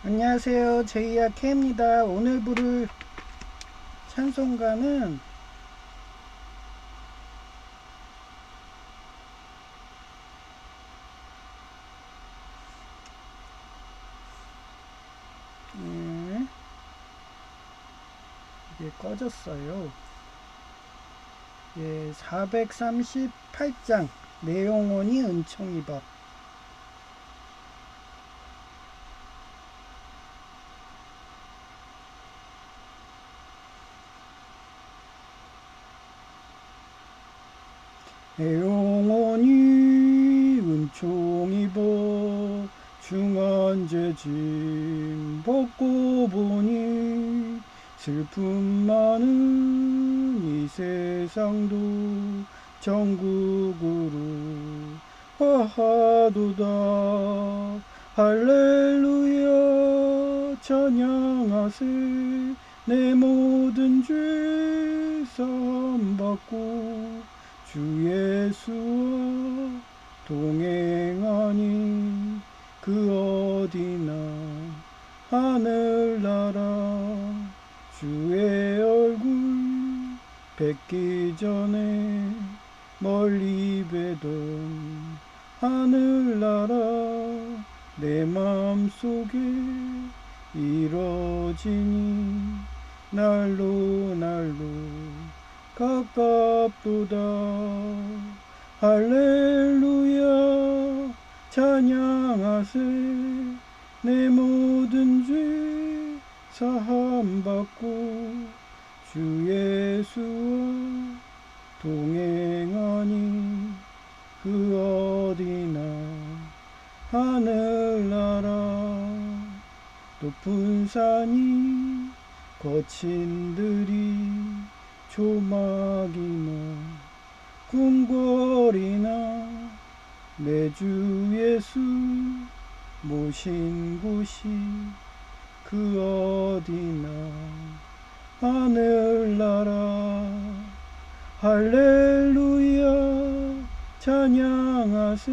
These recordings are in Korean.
안녕하세요. 제이야 K입니다. 오늘 부를 찬송가는 이게 꺼졌어요. 438장 내 영혼이 은총 입어. 내 영혼이 은총 입어 중한 죄짐 벗고 보니 슬픔 많은 이 세상도 천국으로 화하도다. 할렐루야 찬양하세. 내 모든 죄 사함받고 주 예수와 동행하니 그 어디나 하늘나라 주의 얼굴 뵙기 전에 멀리 뵈던 하늘나라 내 맘속에 이뤄지니 날로 가깝도다. 할렐루야 찬양하세. 내 모든 죄 사함받고 주 예수와 동행하니 그 어디나 하늘나라 높은 산이 거친 들이 조막이나 궁궐이나 내 주 예수 모신 곳이 그 어디나 하늘나라. 할렐루야 찬양하세.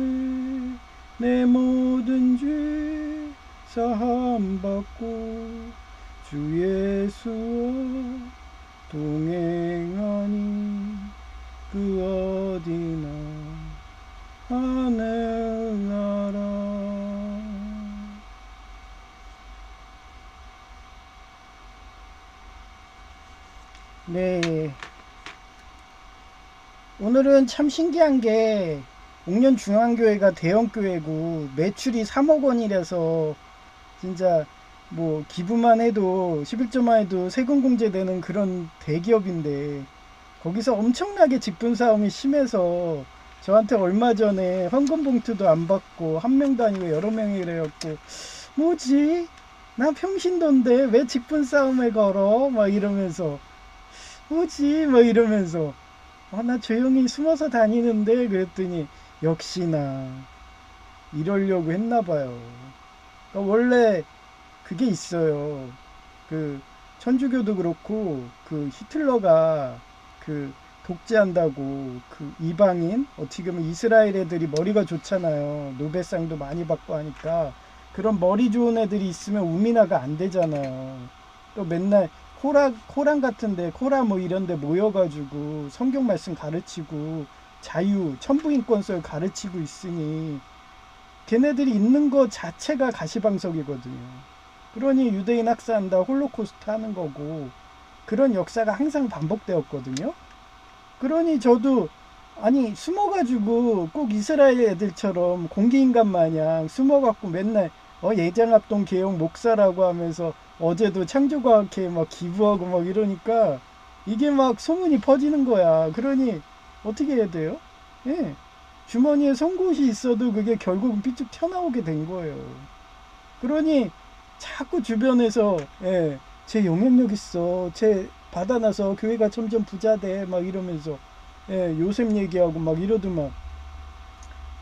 내 모든 죄 사함받고 주 예수와 동행하니 그 어디나 하늘나라. 네, 오늘은 참 신기한 게 옥년중앙교회가 대형교회고 매출이 3억 원이라서 진짜 뭐 기부만 해도 11조만 해도 세금 공제되는 그런 대기업인데 거기서 엄청나게 직분 싸움이 심해서 저한테 얼마 전에 헌금 봉투도 안 받고 한 명도 아니고 여러 명이래갖고 뭐지? 나 평신도인데 왜 직분 싸움에 걸어? 막 이러면서 뭐지? 막 이러면서 나 조용히 숨어서 다니는데 그랬더니 역시나 이러려고 했나 봐요. 그러니까 원래 그게 있어요. 그 천주교도 그렇고 그 히틀러가 그 독재한다고 그 이방인 어떻게 보면 이스라엘 애들이 머리가 좋잖아요. 노벨상도 많이 받고 하니까 그런 머리 좋은 애들이 있으면 우민화가 안 되잖아요. 또 맨날 코란 같은데 코라 뭐 이런데 모여가지고 성경 말씀 가르치고 자유 천부인권설 가르치고 있으니 걔네들이 있는 거 자체가 가시방석이거든요. 그러니 유대인 학살한다 홀로코스트 하는 거고 그런 역사가 항상 반복되었거든요. 그러니 저도 아니 숨어가지고 꼭 이스라엘 애들처럼 공기인간 마냥 숨어갖고 맨날 예장합동 개혁 목사라고 하면서 어제도 창조과학회 막 기부하고 막 이러니까 이게 막 소문이 퍼지는 거야. 그러니 어떻게 해야 돼요? 예. 주머니에 송곳이 있어도 그게 결국은 삐쭉 튀어나오게 된 거예요. 그러니 자꾸 주변에서 제 영향력 있어. 제 받아놔서 교회가 점점 부자 돼. 막 이러면서 요셉 얘기하고 막 이러더만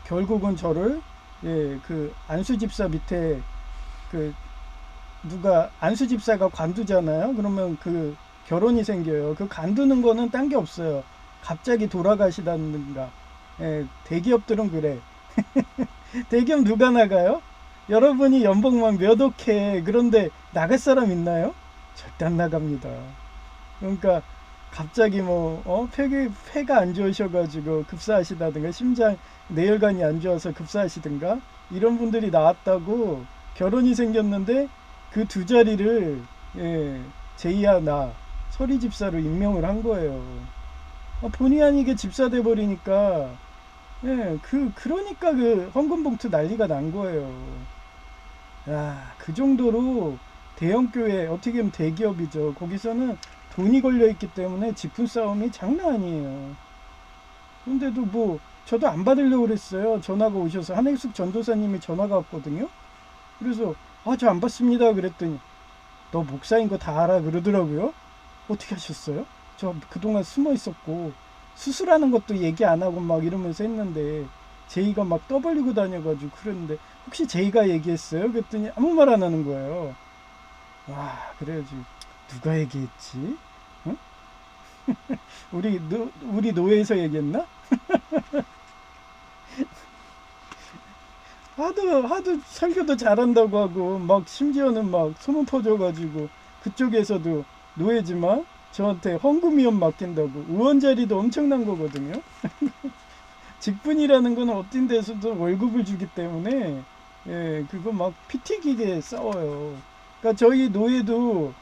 결국은 저를 그 안수 집사 밑에 그 누가 안수 집사가 관두잖아요. 그러면 그 결혼이 생겨요. 그 관두는 거는 딴 게 없어요. 갑자기 돌아가시다든가. 대기업들은 그래. 대기업 누가 나가요? 여러분이 연봉 막 몇억해. 그런데 나갈 사람 있나요? 절대 안 나갑니다. 그러니까 갑자기 뭐 폐가 안 좋으셔가지고 급사하시다든가 심장 내혈관이 안 좋아서 급사하시든가 이런 분들이 나왔다고 결혼이 생겼는데 그 두 자리를 제이야 나 서리 집사로 임명을 한 거예요. 본의 아니게 집사 돼 버리니까 그러니까 그 헌금 봉투 난리가 난 거예요. 야, 그 정도로 대형 교회 어떻게 보면 대기업이죠. 거기서는 돈이 걸려 있기 때문에 지분 싸움이 장난 아니에요. 근데도 뭐 저도 안 받으려고 그랬어요. 전화가 오셔서 한혜숙 전도사님이 전화가 왔거든요. 그래서 저 안 받습니다 그랬더니 너 목사인 거 다 알아 그러더라고요. 어떻게 하셨어요? 저 그동안 숨어 있었고 수술하는 것도 얘기 안 하고 막 이러면서 했는데 제이가 막 떠벌리고 다녀가지고 그랬는데 혹시 제이가 얘기했어요? 그랬더니 아무 말 안 하는 거예요. 와, 그래야지. 누가 얘기했지? 응? 우리 노예에서 얘기했나? 하도 설교도 잘한다고 하고 막 심지어는 막 소문 퍼져가지고 그쪽에서도 노예지만 저한테 헌금 위원 맡긴다고 의원 자리도 엄청난 거거든요. 직분이라는 건 어떤 데서도 월급을 주기 때문에 그거 막 피 튀기게 싸워요. 그러니까 저희 노예도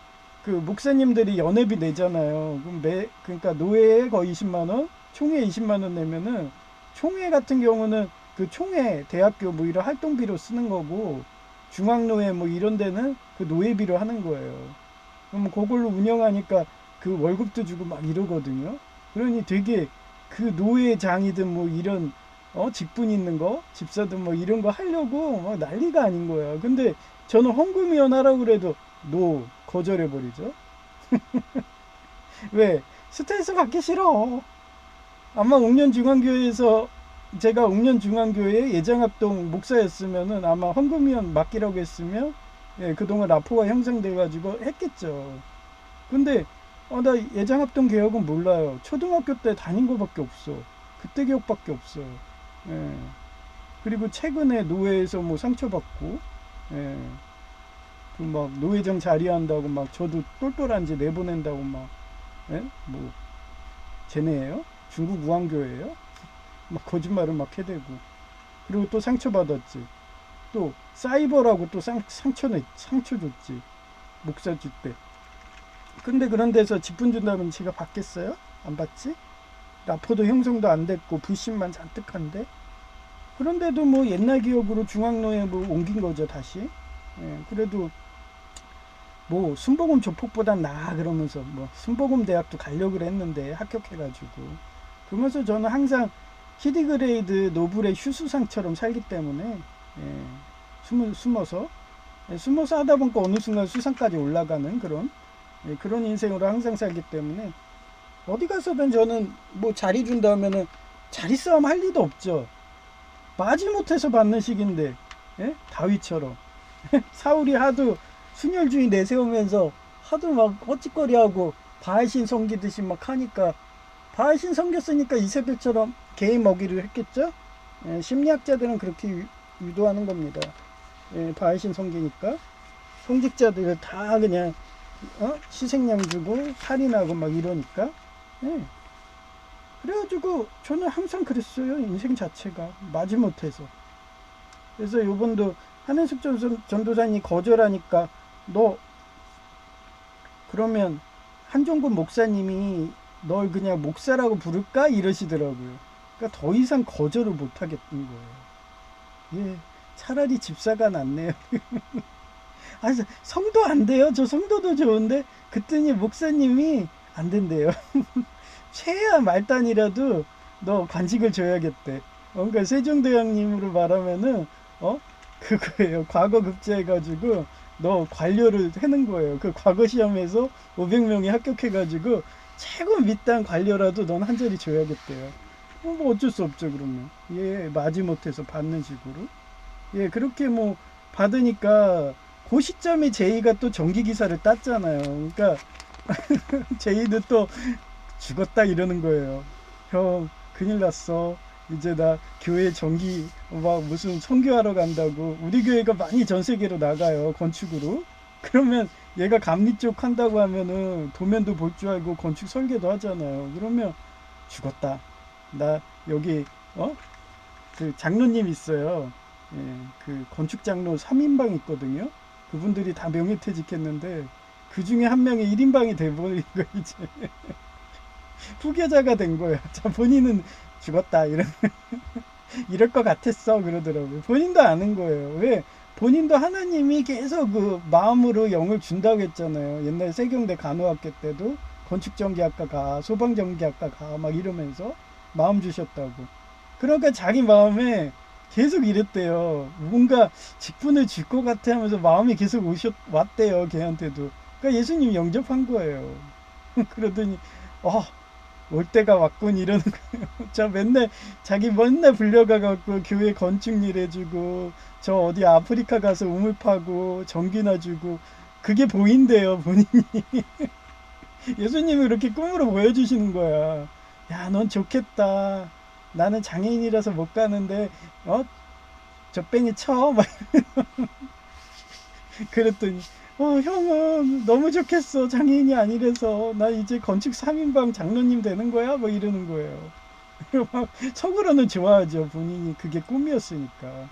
그 목사님들이 연회비 내잖아요. 그러니까 노예에 거의 20만 원, 총회 20만 원 내면은 총회 같은 경우는 그 총회 대학교 뭐 이런 활동비로 쓰는 거고 중앙노회 뭐 이런 데는 그 노예비로 하는 거예요. 그럼 그걸로 운영하니까 그 월급도 주고 막 이러거든요. 그러니 되게 그 노회장이든 뭐 이런 직분 있는 거 집사든 뭐 이런 거 하려고 막 난리가 아닌 거야. 근데 저는 헌금위원 하라고 그래도 거절해 버리죠. 왜? 스트레스 받기 싫어. 아마 옥년중앙교회에서 제가 옥년중앙교회 예장합동 목사였으면은 아마 헌금위원 맡기라고 했으면 그동안 라포가 형성돼 가지고 했겠죠. 근데 나 예장합동 개혁은 몰라요. 초등학교 때 다닌 거밖에 없어. 그때 개혁밖에 없어요. 예. 그리고 최근에 노회에서 뭐 상처받고 예. 그 막 노회장 자리한다고 막 저도 똘똘한지 내보낸다고 막 뭐 쟤네예요? 중국 우한교회예요? 막 거짓말을 막 해대고 그리고 또 상처받았지. 또 사이버라고 또 상처 줬지. 목사 줄 때. 근데 그런 데서 직분 준다면 제가 받겠어요? 안 받지? 라포도 형성도 안 됐고 불신만 잔뜩한데 그런데도 뭐 옛날 기억으로 중앙로에 뭐 옮긴 거죠 다시. 그래도 뭐 순복음 조폭보단 나아 그러면서 뭐 순복음 대학도 가려고 했는데 합격해가지고 그러면서 저는 항상 히디그레이드 노블의 휴수상처럼 살기 때문에 숨어서 하다 보니까 어느 순간 수상까지 올라가는 그런 인생으로 항상 살기 때문에 어디 가서든 저는 뭐 자리 준다면은 자리 싸움 할 리도 없죠. 마지못해서 받는 식인데 다윗처럼 사울이 하도 순혈주의 내세우면서 하도 막 헛짓거리하고 바알신 섬기듯이 막 하니까 바알신 섬겼으니까 이세벨처럼 개 먹이를 했겠죠. 심리학자들은 그렇게 유도하는 겁니다. 바알신 섬기니까 성직자들 다 그냥 희생양 주고 살인하고 막 이러니까 그래가지고 저는 항상 그랬어요. 인생 자체가 마지못해서. 그래서 요번도 한은숙 전도사님이 거절하니까 너 그러면 한종근 목사님이 널 그냥 목사라고 부를까 이러시더라고요. 그러니까 더 이상 거절을 못 하겠는 거예요. 차라리 집사가 낫네요. 성도 안 돼요. 저 성도도 좋은데 그랬더니 목사님이 안 된대요. 최하 말단이라도 너 관직을 줘야겠대. 그러니까 세종대왕님으로 말하면은 그거예요. 과거 급제해가지고 너 관료를 해는 거예요. 그 과거 시험에서 500명이 합격해가지고 최고 밑단 관료라도 넌 한 자리 줘야겠대요. 뭐 어쩔 수 없죠 그러면. 마지못해서 받는 식으로. 그렇게 뭐 받으니까 그 시점에 제이가 또 정기기사를 땄잖아요. 그러니까 제이도 또 죽었다 이러는 거예요. 형 큰일 났어. 이제 나 교회 전기 막 무슨 선교하러 간다고. 우리 교회가 많이 전 세계로 나가요, 건축으로. 그러면 얘가 감리 쪽 한다고 하면은 도면도 볼 줄 알고 건축 설계도 하잖아요. 그러면 죽었다. 나 여기 그 장로님 있어요. 예, 그 건축 장로 3인방 있거든요. 그분들이 다 명예퇴직했는데 그 중에 한 명이 1인방이 돼버린 거 이제. 후계자가 된 거야. 자, 본인은 죽었다. 이럴 것 같았어. 그러더라고요. 본인도 아는 거예요. 왜? 본인도 하나님이 계속 그 마음으로 영을 준다고 했잖아요. 옛날 세경대 간호학교 때도 건축전기학과 가, 소방전기학과 가, 막 이러면서 마음 주셨다고. 그러니까 자기 마음에 계속 이랬대요. 뭔가 직분을 줄 것 같아 하면서 마음이 계속 왔대요. 걔한테도. 그러니까 예수님 영접한 거예요. 그러더니, 어, 올 때가 왔군 이러는 거예요. 저 맨날 자기 맨날 불려가 갖고 교회 건축 일 해주고 저 어디 아프리카 가서 우물 파고 전기나 주고 그게 보인대요 본인이. 예수님이 그렇게 꿈으로 보여주시는 거야. 야, 넌 좋겠다. 나는 장애인이라서 못 가는데 젖뱅이 쳐. 막 그랬더니 형은 너무 좋겠어. 장애인이 아니래서 나 이제 건축 3인방 장로님 되는 거야? 뭐 이러는 거예요. 막 속으로는 좋아하죠. 본인이 그게 꿈이었으니까.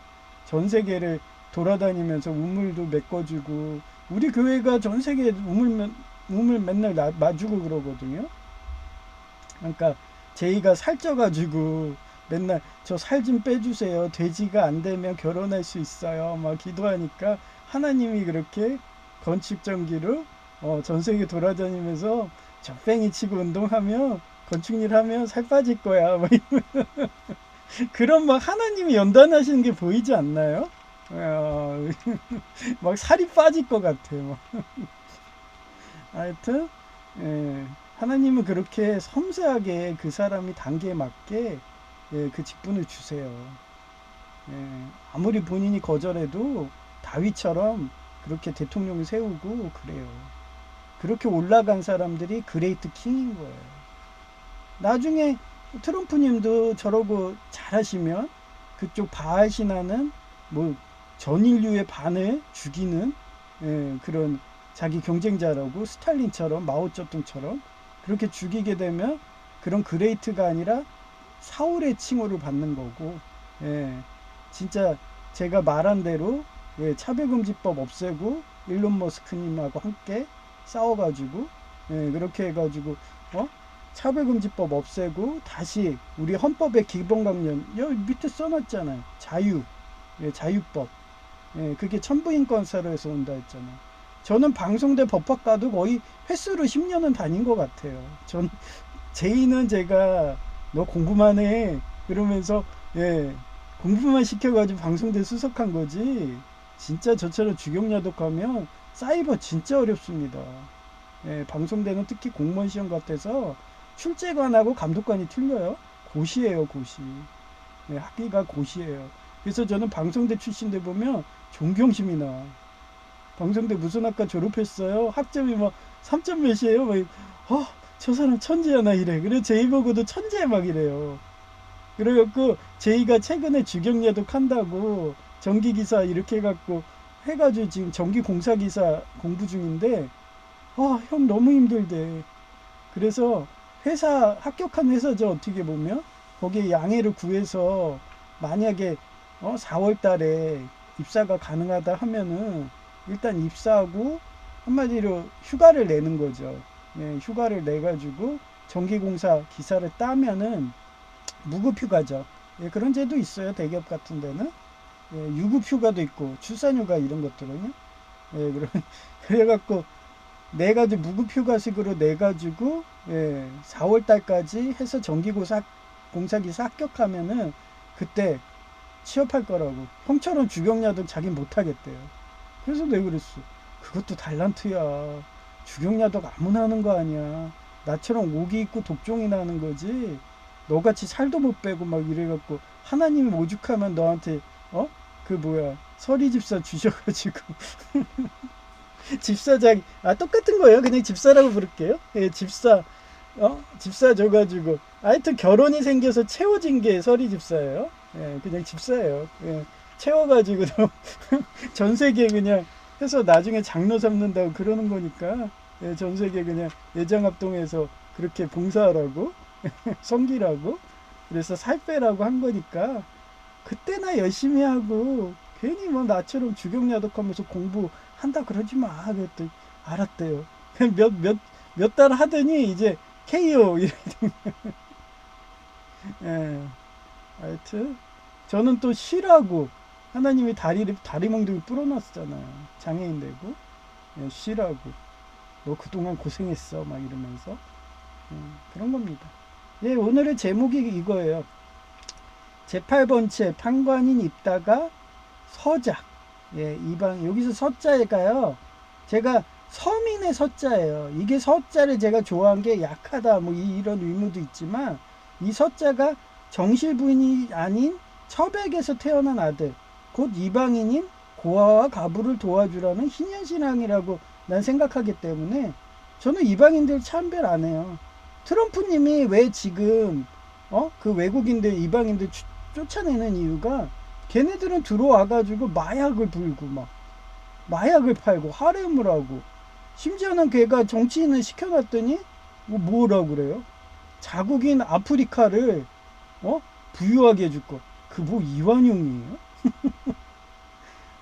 전 세계를 돌아다니면서 우물도 메꿔주고 우리 교회가 전 세계 우물 맨날 놔주고 그러거든요. 그러니까 제이가 살쪄가지고 맨날 저 살 좀 빼주세요. 돼지가 안 되면 결혼할 수 있어요. 막 기도하니까 하나님이 그렇게 건축전기로 전 세계 돌아다니면서 적뱅이 치고 운동하면 건축일 하면 살 빠질 거야. 막 그런 막 하나님이 연단하시는 게 보이지 않나요? 막 살이 빠질 것 같아. 막. 하여튼 하나님은 그렇게 섬세하게 그 사람이 단계에 맞게 그 직분을 주세요. 아무리 본인이 거절해도 다윗처럼 그렇게 대통령을 세우고 그래요. 그렇게 올라간 사람들이 그레이트 킹인 거예요. 나중에 트럼프님도 저러고 잘하시면 그쪽 바알 신화는 뭐 전 인류의 반을 죽이는 그런 자기 경쟁자라고 스탈린처럼 마오쩌둥처럼 그렇게 죽이게 되면 그런 그레이트가 아니라 사울의 칭호를 받는 거고 진짜 제가 말한 대로 차별금지법 없애고 일론 머스크님하고 함께 싸워가지고 그렇게 해가지고 차별금지법 없애고 다시 우리 헌법의 기본강령 여기 밑에 써놨잖아요. 자유법. 그게 천부인권사로에서 온다 했잖아요. 저는 방송대 법학과도 거의 횟수로 10년은 다닌 것 같아요. 제이는 제가 너 공부만 해 그러면서 공부만 시켜가지고 방송대 수석한 거지. 진짜 저처럼 주경야독하면 사이버 진짜 어렵습니다. 방송대는 특히 공무원 시험 같아서 출제관하고 감독관이 틀려요. 고시예요, 고시. 학위가 고시예요. 그래서 저는 방송대 출신들 보면 존경심이 나. 방송대 무슨 학과 졸업했어요? 학점이 막 3점 몇이에요? 막, 저 사람 천재야 나 이래. 그래 제이 보고도 천재 막 이래요. 그래갖고 제이가 최근에 주경야독 한다고 전기기사 이렇게 해가지고 지금 전기공사기사 공부 중인데 형 너무 힘들대. 그래서 회사 합격한 회사죠. 어떻게 보면 거기에 양해를 구해서 만약에 4월 달에 입사가 가능하다 하면은 일단 입사하고 한마디로 휴가를 내는 거죠. 휴가를 내가지고 전기공사 기사를 따면은 무급휴가죠. 그런 제도 있어요. 대기업 같은 데는 유급휴가도 있고 출산휴가 이런 것들은요. 그래갖고 내가지고 무급휴가식으로 내가지고 4월 달까지 해서 전기공사기사 합격하면은 그때 취업할 거라고. 형처럼 주경야독 자기 못하겠대요. 그래서 내가 그랬어. 그것도 달란트야. 주경야독 아무나 하는 거 아니야. 나처럼 오기 있고 독종이 나는 거지. 너같이 살도 못 빼고 막 이래갖고 하나님이 오죽하면 너한테 그 뭐야 서리집사 주셔가지고 집사장 똑같은 거예요. 그냥 집사라고 부를게요. 집사 집사 줘가지고 하여튼 결혼이 생겨서 채워진 게 서리 집사예요. 예, 그냥 집사예요. 예, 채워가지고 전 세계 그냥 해서 나중에 장로 삼는다고 그러는 거니까 예, 전 세계 그냥 예장합동에서 그렇게 봉사하라고 섬기라고 그래서 살 빼라고 한 거니까 그때나 열심히 하고 괜히 뭐 나처럼 주경야독하면서 공부한다 그러지 마. 그랬더니 알았대요. 몇 달 하더니 이제 KO. 예, 하여튼 저는 또 쉬라고 하나님이 다리 몽둥이 불어놨잖아요. 장애인 되고 예, 쉬라고 너 그동안 고생했어 막 이러면서 그런 겁니다. 예, 오늘의 제목이 이거예요. 제8번째 판관인 입다가 서자. 예, 이방 여기서 서자가요. 제가 서민의 서자예요. 이게 서자를 제가 좋아한 게 약하다 뭐 이런 의무도 있지만 이 서자가 정실부인이 아닌 처백에서 태어난 아들 곧 이방인인 고아와 가부를 도와주라는 희년신앙이라고 난 생각하기 때문에 저는 이방인들 차별 안 해요. 트럼프님이 왜 지금 그 외국인들 이방인들 쫓아내는 이유가 걔네들은 들어와가지고 마약을 불고 막 마약을 팔고 하렘을 하고 심지어는 걔가 정치인을 시켜놨더니 뭐라고 그래요? 자국인 아프리카를 부유하게 해줄 거. 그 뭐 이완용이에요?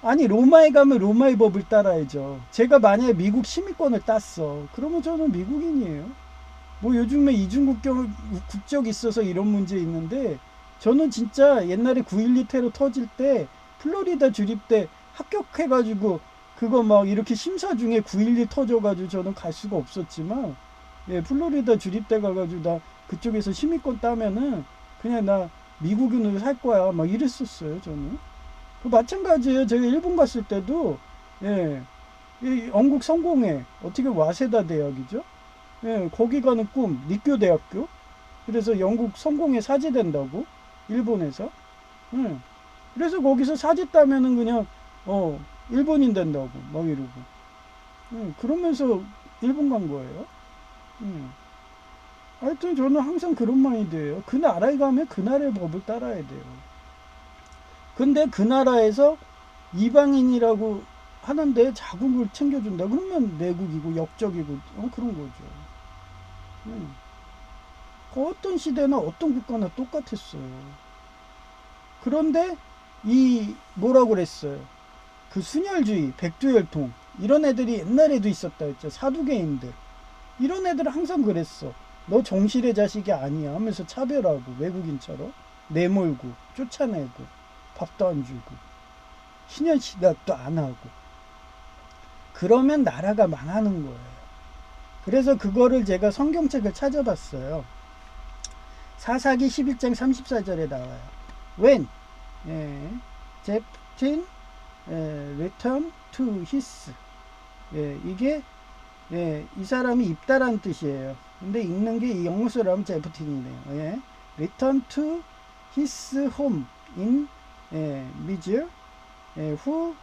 아니 로마에 가면 로마의 법을 따라야죠. 제가 만약에 미국 시민권을 땄어. 그러면 저는 미국인이에요. 뭐 요즘에 국적 있어서 이런 문제 있는데 저는 진짜 옛날에 9.12 테러 터질 때 플로리다 주립대 합격해가지고 그거 막 이렇게 심사 중에 9.12 터져가지고 저는 갈 수가 없었지만 예, 플로리다 주립대 가가지고 나 그쪽에서 시민권 따면은 그냥 나 미국인으로 살 거야 막 이랬었어요 저는. 마찬가지예요. 제가 일본 갔을 때도 예, 이 영국 성공회 어떻게 와세다 대학이죠. 예, 거기 가는 꿈 니쿄 대학교. 그래서 영국 성공회 사제된다고 일본에서. 예, 그래서 거기서 사제 따면은 그냥 일본인 된다고 막 이러고. 예, 그러면서 일본 간 거예요. 예. 하여튼 저는 항상 그런 마인드예요. 그 나라에 가면 그 나라의 법을 따라야 돼요. 근데 그 나라에서 이방인이라고 하는데 자국을 챙겨준다. 그러면 내국이고 역적이고 그런 거죠. 어떤 시대나 어떤 국가나 똑같았어요. 그런데 이 뭐라고 그랬어요. 그 순혈주의, 백두혈통 이런 애들이 옛날에도 있었다 했죠. 사두개인들 이런 애들은 항상 그랬어. 너 정실의 자식이 아니야 하면서 차별하고 외국인처럼 내몰고 쫓아내고 밥도 안 주고 신현시답도 안 하고 그러면 나라가 망하는 거예요. 그래서 그거를 제가 성경책을 찾아봤어요. 사사기 11장 34절에 나와요. When Jephthah return to his 이게 이 사람이 입다라는 뜻이에요. 근데 읽는 게 이 영어수로 하면 제프틴이네요. Return to his home in Mizr, who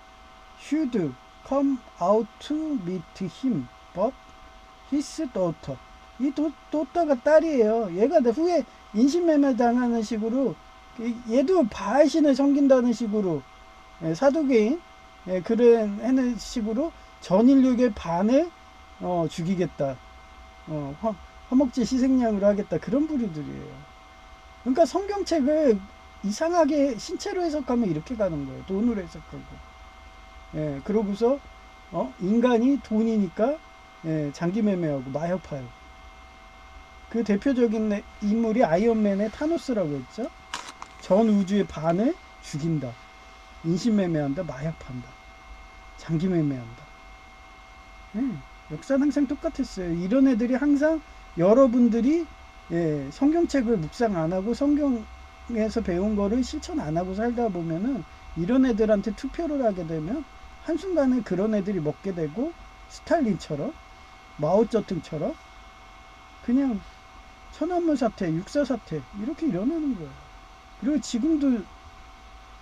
should come out to meet him, but his daughter. 이 daughter가 딸이에요. 얘가 후에 인신매매 당하는 식으로 얘도 바알신을 섬긴다는 식으로 사두개인 그런 하는 식으로 전 인류의 반을 죽이겠다. 화목제 희생양으로 하겠다. 그런 부류들이에요. 그러니까 성경책을 이상하게 신체로 해석하면 이렇게 가는 거예요. 돈으로 해석하고. 그러고서 인간이 돈이니까 장기 매매하고 마약 파요. 그 대표적인 인물이 아이언맨의 타노스라고 했죠. 전 우주의 반을 죽인다. 인신매매한다. 마약 판다. 장기 매매한다. 역사는 항상 똑같았어요. 이런 애들이 항상 여러분들이 성경책을 묵상 안 하고 성경에서 배운 거를 실천 안 하고 살다 보면은 이런 애들한테 투표를 하게 되면 한순간에 그런 애들이 먹게 되고 스탈린처럼 마오쩌둥처럼 그냥 천안문 사태, 육사 사태 이렇게 일어나는 거예요. 그리고 지금도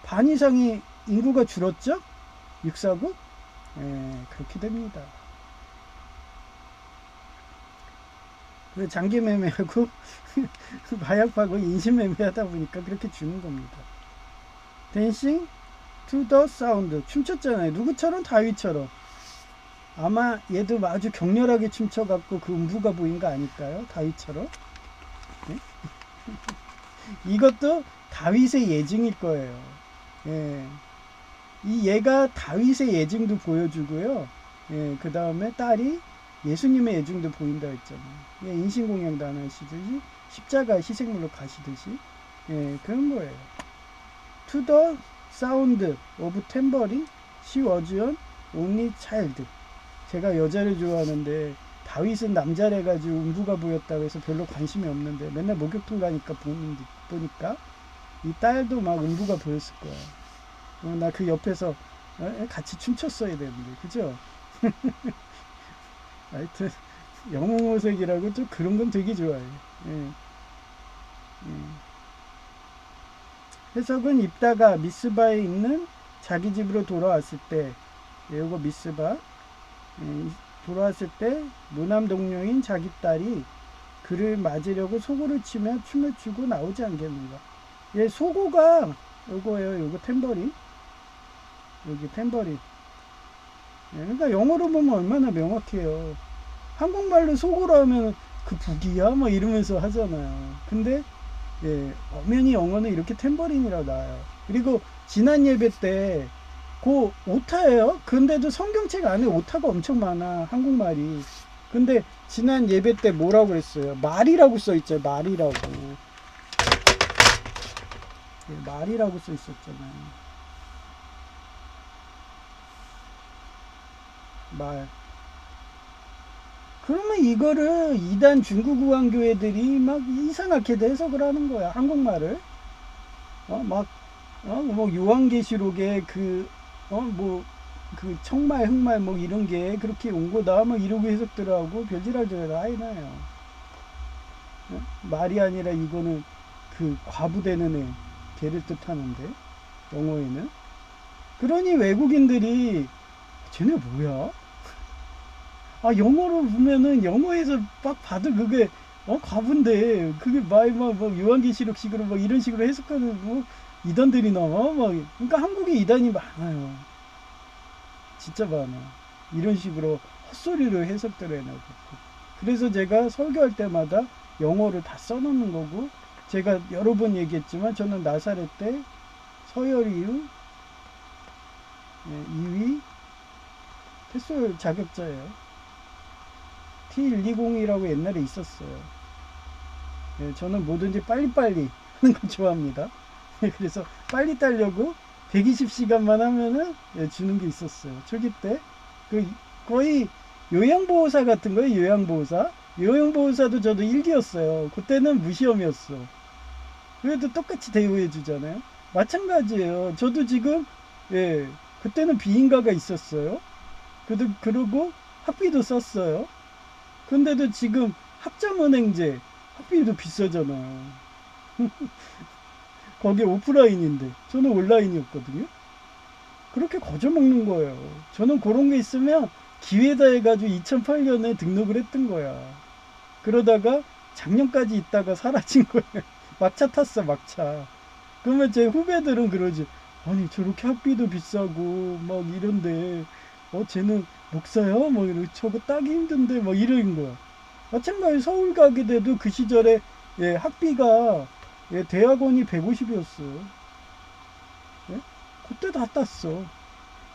반 이상이 인구가 줄었죠? 육사국? 그렇게 됩니다. 그 장기 매매하고 마약하고 인신 매매하다 보니까 그렇게 주는 겁니다. 댄싱 투 더 사운드 춤췄잖아요. 누구처럼? 다윗처럼. 아마 얘도 아주 격렬하게 춤춰갖고 그 음부가 보인 거 아닐까요? 다윗처럼. 네? 이것도 다윗의 예증일 거예요. 예. 이 얘가 다윗의 예증도 보여주고요. 예, 그 다음에 딸이 예수님의 예증도 보인다 했잖아요. 예, 인신공양도 안 하시듯이 십자가 희생물로 가시듯이 예, 그런 거예요. To the sound of tambourine, she was an only child. 제가 여자를 좋아하는데 다윗은 남자래 가지고 음부가 보였다고 해서 별로 관심이 없는데 맨날 목욕탕 가니까 보니까 이 딸도 막 음부가 보였을 거야. 나 그 옆에서 같이 춤췄어야 되는데, 그죠? 하여튼 영웅호색이라고 좀 그런 건 되게 좋아해. 예. 해석은 입다가 미스바에 있는 자기 집으로 돌아왔을 때, 요거 미스바 돌아왔을 때 무남 동료인 자기 딸이 그를 맞으려고 소고를 치며 춤을 추고 나오지 않겠는가. 예, 소고가 요거예요. 요거 탬버린. 여기 탬버린. 예, 그러니까 영어로 보면 얼마나 명확해요. 한국말로 소고라 하면 그 북이야 뭐 이러면서 하잖아요. 근데 예, 엄연히 영어는 이렇게 탬버린이라고 나와요. 그리고 지난 예배 때 그 오타예요. 근데도 성경책 안에 오타가 엄청 많아, 한국말이. 근데 지난 예배 때 뭐라고 그랬어요? 말이라고 써있죠. 말이라고. 예, 말이라고 써있었잖아요. 말. 그러면 이거를 이단 중국우한교회들이 막 이상하게 해석을 하는 거야, 한국말을. 뭐 요한계시록에 그 청말 흑말 뭐 이런 게 그렇게 온 거다 뭐 이러고 해석들 하고 별지랄들 아이나요. 말이 아니라 이거는 그 과부되는 애, 걔를 뜻하는데 영어에는. 그러니 외국인들이 쟤네 뭐야? 아, 영어로 보면은 영어에서 막 봐도 그게 과부인데 그게 뭐 요한계시록식으로 뭐 이런 식으로 해석하는 뭐 이단들이 나와 막. 그러니까 한국에 이단이 많아요. 진짜 많아. 이런 식으로 헛소리로 해석들 해놓고. 그래서 제가 설교할 때마다 영어를 다 써놓는 거고, 제가 여러 번 얘기했지만 저는 나사렛 때 서열 이후 2위 테솔 자격자예요. T120이라고 옛날에 있었어요. 저는 뭐든지 빨리빨리 하는 걸 좋아합니다. 그래서 빨리 따려고 120시간만 하면은 주는 게 있었어요. 초기 때. 거의 요양보호사 같은 거예요. 요양보호사. 요양보호사도 저도 1기였어요. 그때는 무시험이었어. 그래도 똑같이 대우해 주잖아요. 마찬가지예요. 저도 지금 그때는 비인가가 있었어요. 그러고 학비도 썼어요. 근데도 지금 학자은행제 학비도 비싸잖아요. 거기 오프라인인데 저는 온라인이었거든요. 그렇게 거저먹는 거예요. 저는 그런 게 있으면 기회다 해가지고 2008년에 등록을 했던 거야. 그러다가 작년까지 있다가 사라진 거예요. 막차 탔어, 막차. 그러면 제 후배들은 그러지. 아니 저렇게 학비도 비싸고 막 이런데 쟤는 목사야? 뭐 이러고 저거 따기 힘든데 막 이러는 거야. 마찬가지 서울 가게 돼도 그 시절에 학비가 대학원이 150이었어요. 예? 그때 다 땄어.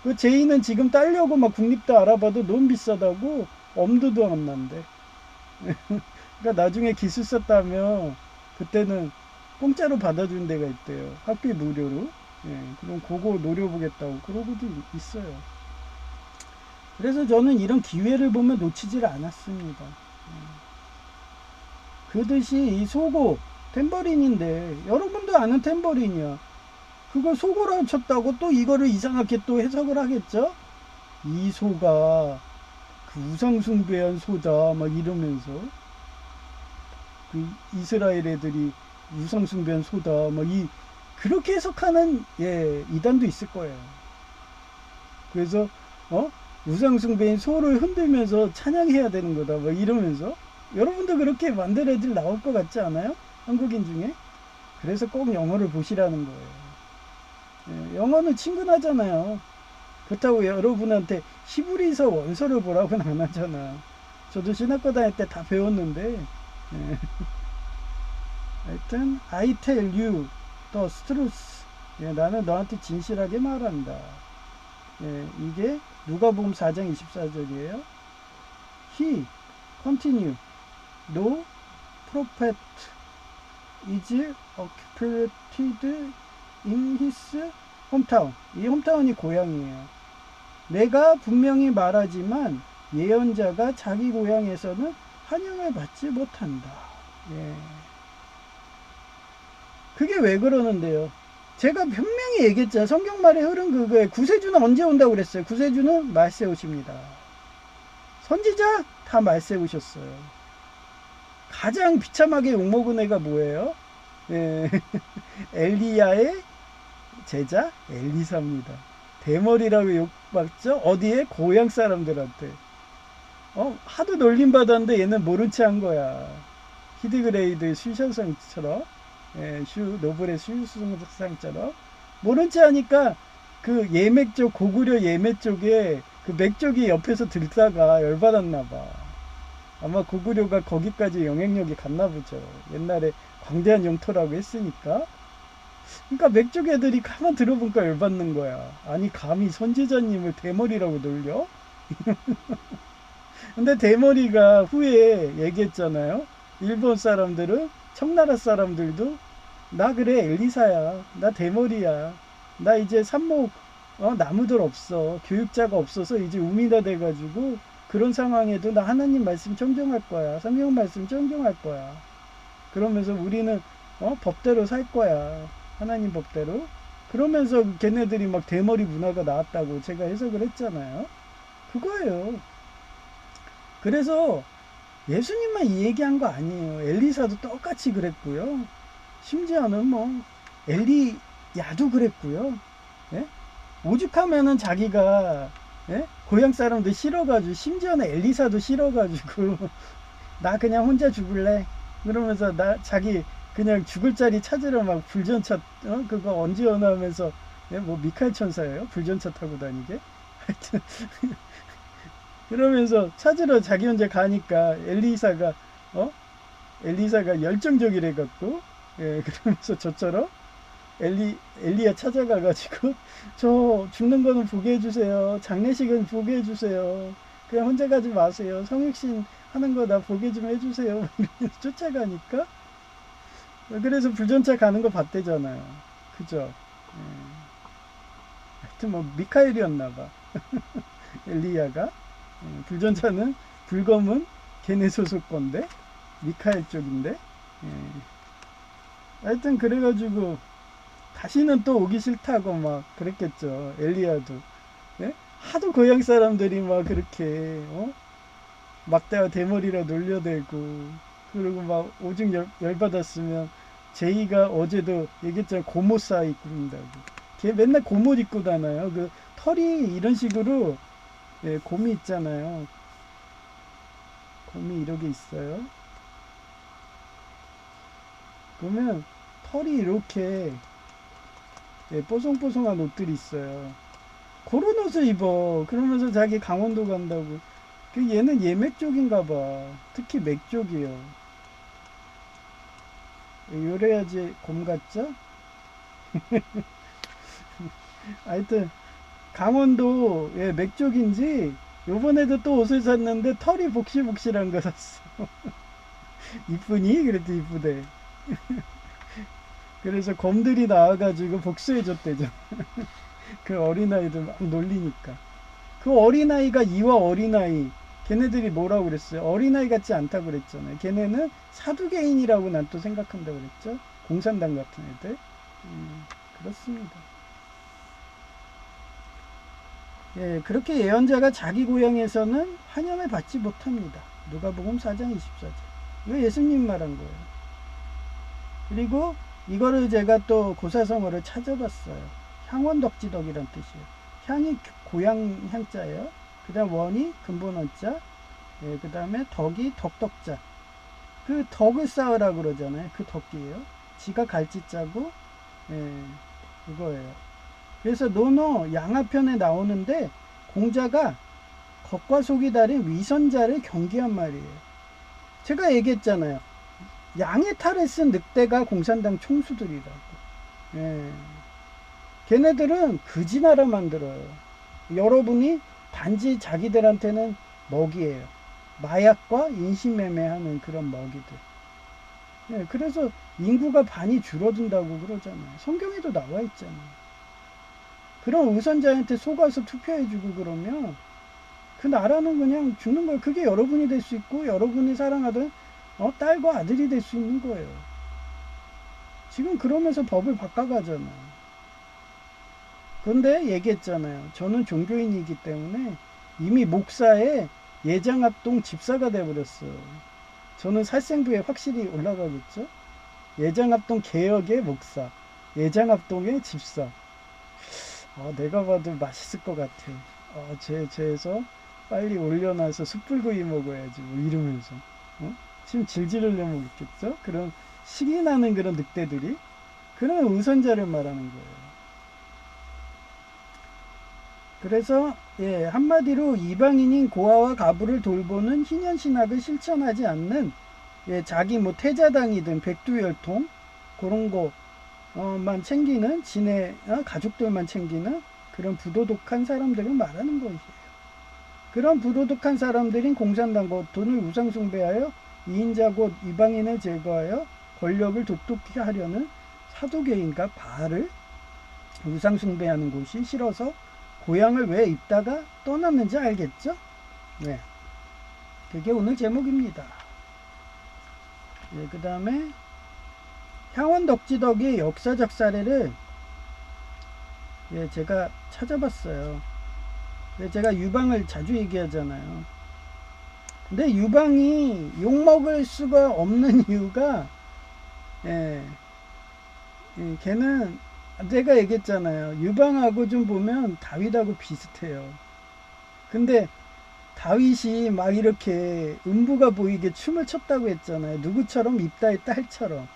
그 제이는 지금 따려고 막 국립대 알아봐도 너무 비싸다고 엄두도 안 난대. 그러니까 나중에 기술사 따면 그때는 공짜로 받아주는 데가 있대요. 학비 무료로. 그럼 그거 노려보겠다고 그러고도 있어요. 그래서 저는 이런 기회를 보면 놓치질 않았습니다. 그듯이 이 소고 탬버린인데 여러분도 아는 탬버린이야. 그걸 소고라 쳤다고 또 이거를 이상하게 또 해석을 하겠죠? 이 소가 그 우상숭배한 소다 막 이러면서 그 이스라엘 애들이 우상숭배한 소다 막 그렇게 해석하는 이단도 있을 거예요. 그래서 우상숭배인 소를 흔들면서 찬양해야 되는 거다 막 이러면서 여러분도 그렇게 만들 애들 나올 것 같지 않아요? 한국인 중에? 그래서 꼭 영어를 보시라는 거예요. 예, 영어는 친근하잖아요. 그렇다고 여러분한테 히브리서 원서를 보라고는 안 하잖아. 저도 신학교 다닐 때 다 배웠는데, 예. 하여튼 I tell you the truth. 예, 나는 너한테 진실하게 말한다. 예, 이게 누가복음 4장 24절이에요. He continue no prophet is occupied in his hometown. 이 홈타운이 고향이에요. 내가 분명히 말하지만 예언자가 자기 고향에서는 환영을 받지 못한다. 예. 그게 왜 그러는데요? 제가 분명히 얘기했잖아요. 성경 말에 흐른 그거에 구세주는 언제 온다고 그랬어요? 구세주는 말세 오십니다. 선지자 다 말세 오셨어요. 가장 비참하게 욕먹은 애가 뭐예요? 예. 엘리야의 제자 엘리사입니다. 대머리라고 욕받죠? 어디에? 고향 사람들한테. 하도 놀림받았는데 얘는 모른 채 한 거야. 히드그레이드 수상처럼, 예, 노블의 수상처럼 모른 채 하니까 그 예맥 쪽, 고구려 예맥 쪽에 그 맥쪽이 옆에서 들다가 열받았나 봐. 아마 고구려가 거기까지 영향력이 갔나 보죠. 옛날에 광대한 영토라고 했으니까. 그러니까 맥쪽 애들이 가만 들어보니까 열받는 거야. 아니 감히 선지자님을 대머리라고 놀려? 근데 대머리가 후에 얘기했잖아요. 일본 사람들은, 청나라 사람들도 나 그래 엘리사야, 나 대머리야, 나 이제 삽목 나무들 없어, 교육자가 없어서 이제 우미다 돼가지고 그런 상황에도 나 하나님 말씀 청정할 거야, 성경 말씀 청정할 거야. 그러면서 우리는 법대로 살 거야, 하나님 법대로. 그러면서 걔네들이 막 대머리 문화가 나왔다고 제가 해석을 했잖아요. 그거예요. 그래서 예수님만 이 얘기한 거 아니에요. 엘리사도 똑같이 그랬고요. 심지어는 뭐 엘리야도 그랬고요. 예? 오죽하면은 자기가, 예? 고향 사람들 싫어가지고, 심지어는 엘리사도 싫어가지고 나 그냥 혼자 죽을래. 그러면서 자기 그냥 죽을 자리 찾으러 막 불전차, 그거 언제 오나 하면서, 예? 뭐 미카엘 천사예요? 불전차 타고 다니게. 하여튼 그러면서 찾으러 자기 혼자 가니까 엘리사가 열정적이래 갖고, 예, 그러면서 저처럼 엘리야 찾아가가지고 저 죽는 거는 보게 해주세요, 장례식은 보게 해주세요, 그냥 혼자 가지 마세요, 성육신 하는 거 나 보게 좀 해주세요. 이러면서 쫓아가니까, 그래서 불전차 가는 거 봤대잖아요. 그죠? 예. 하여튼 뭐 미카엘이었나 봐. 엘리야가. 불전차는 불검은 걔네 소속 건데, 미카엘 쪽인데. 예. 하여튼 그래가지고 다시는 또 오기 싫다고 막 그랬겠죠, 엘리야도. 예? 하도 고향 사람들이 막 그렇게 막대와 대머리라 놀려대고, 그리고 막 오직 열받았으면 제이가 어제도 얘기했잖아요. 고모 싸 입고 다닌다고. 걔 맨날 고모 입고 다녀요. 그 털이 이런 식으로, 예, 곰이 있잖아요. 곰이 이렇게 있어요. 그러면 털이 이렇게, 예, 뽀송뽀송한 옷들이 있어요. 그런 옷을 입어. 그러면서 자기 강원도 간다고. 얘는 예맥 쪽인가 봐. 특히 맥 쪽이요. 요래야지 곰 같죠? 하여튼 강원도, 예, 맥 쪽인지 요번에도 또 옷을 샀는데 털이 복실복실한 거 샀어. 이쁘니? 그랬더니 이쁘대. 그래서 곰들이 나와가지고 복수해줬대죠. 그 어린아이들 막 놀리니까. 그 어린아이가 이와 어린아이, 걔네들이 뭐라고 그랬어요? 어린아이 같지 않다고 그랬잖아요. 걔네는 사두개인이라고 난 또 생각한다고 그랬죠. 공산당 같은 애들. 그렇습니다. 예, 그렇게 예언자가 자기 고향에서는 환영을 받지 못합니다. 누가복음 4장 24절. 이거 예수님 말한 거예요. 그리고 이거를 제가 또 고사성어를 찾아봤어요. 향원덕지덕이란 뜻이에요. 향이 고향 향자예요. 그 다음 원이 근본 원자, 예, 그 다음에 덕이 덕덕자. 그 덕을 쌓으라 그러잖아요. 그 덕기예요. 지가 갈지자고, 예, 그거예요. 그래서 논어 양화편에 나오는데 공자가 겉과 속이 다른 위선자를 경계한 말이에요. 제가 얘기했잖아요. 양의 탈을 쓴 늑대가 공산당 총수들이라고. 예. 걔네들은 그지 나라 만들어요. 여러분이 단지 자기들한테는 먹이에요. 마약과 인신매매하는 그런 먹이들. 예, 그래서 인구가 반이 줄어든다고 그러잖아요. 성경에도 나와 있잖아요. 그런 우선자한테 속아서 투표해주고 그러면 그 나라는 그냥 죽는 거예요. 그게 여러분이 될 수 있고 여러분이 사랑하던 딸과 아들이 될 수 있는 거예요. 지금 그러면서 법을 바꿔가잖아요. 그런데 얘기했잖아요. 저는 종교인이기 때문에 이미 목사의 예장합동 집사가 돼버렸어요. 저는 살생부에 확실히 올라가겠죠. 예장합동 개혁의 목사, 예장합동의 집사. 내가 봐도 맛있을 것 같아. 쟤에서 빨리 올려놔서 숯불구이 먹어야지 뭐 이러면서 지금 질질 흘려 먹겠죠. 그런 식이 나는 그런 늑대들이 그런 우선자를 말하는 거예요. 그래서 한마디로 이방인인 고아와 가부를 돌보는 희년신학을 실천하지 않는 자기 뭐 태자당이든 백두혈통 그런 거만 챙기는 지네 가족들만 챙기는 그런 부도덕한 사람들을 말하는 것이에요. 그런 부도덕한 사람들인 공산당과 돈을 우상숭배하여 이인자 곧 이방인을 제거하여 권력을 돋돋게 하려는 사두개인과 바알을 우상숭배하는 곳이 싫어서 고향을 왜 입다가 떠났는지 알겠죠? 네. 그게 오늘 제목입니다. 그 다음에 향원덕지덕의 역사적 사례를 제가 찾아봤어요. 제가 유방을 자주 얘기하잖아요. 근데 유방이 욕먹을 수가 없는 이유가 걔는 제가 얘기했잖아요. 유방하고 좀 보면 다윗하고 비슷해요. 근데 다윗이 막 이렇게 음부가 보이게 춤을 췄다고 했잖아요. 누구처럼? 입다의 딸처럼.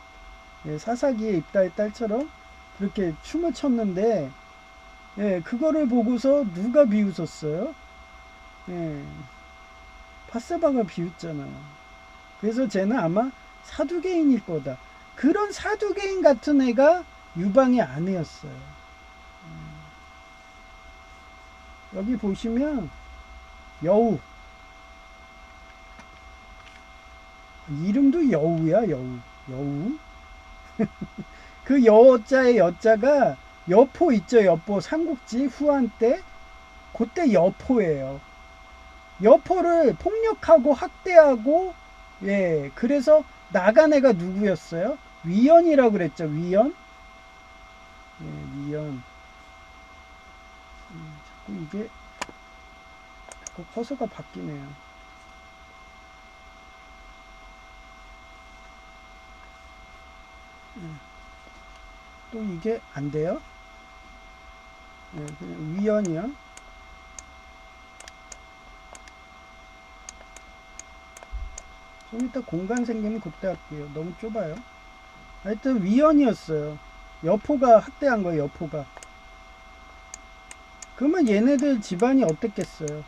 사사기의 입다의 딸처럼 그렇게 춤을 췄는데 그거를 보고서 누가 비웃었어요? 바세바가 비웃잖아요. 그래서 쟤는 아마 사두개인일 거다. 그런 사두개인 같은 애가 유방의 아내였어요. 여기 보시면 여우 이름도 여우야. 여우 그 여자의 여자가 여포 있죠. 여포 삼국지 후한 때 그때 여포예요. 여포를 폭력하고 학대하고 그래서 나간 애가 누구였어요? 위연이라고 그랬죠. 위연. 위연. 자꾸 이게 자꾸 커서가 바뀌네요. 또 이게 안 돼요? 그냥 위연이요. 좀 이따 공간 생기면 그때 할게요. 너무 좁아요. 하여튼 위연이었어요. 여포가 학대한 거예요. 여포가. 그러면 얘네들 집안이 어땠겠어요?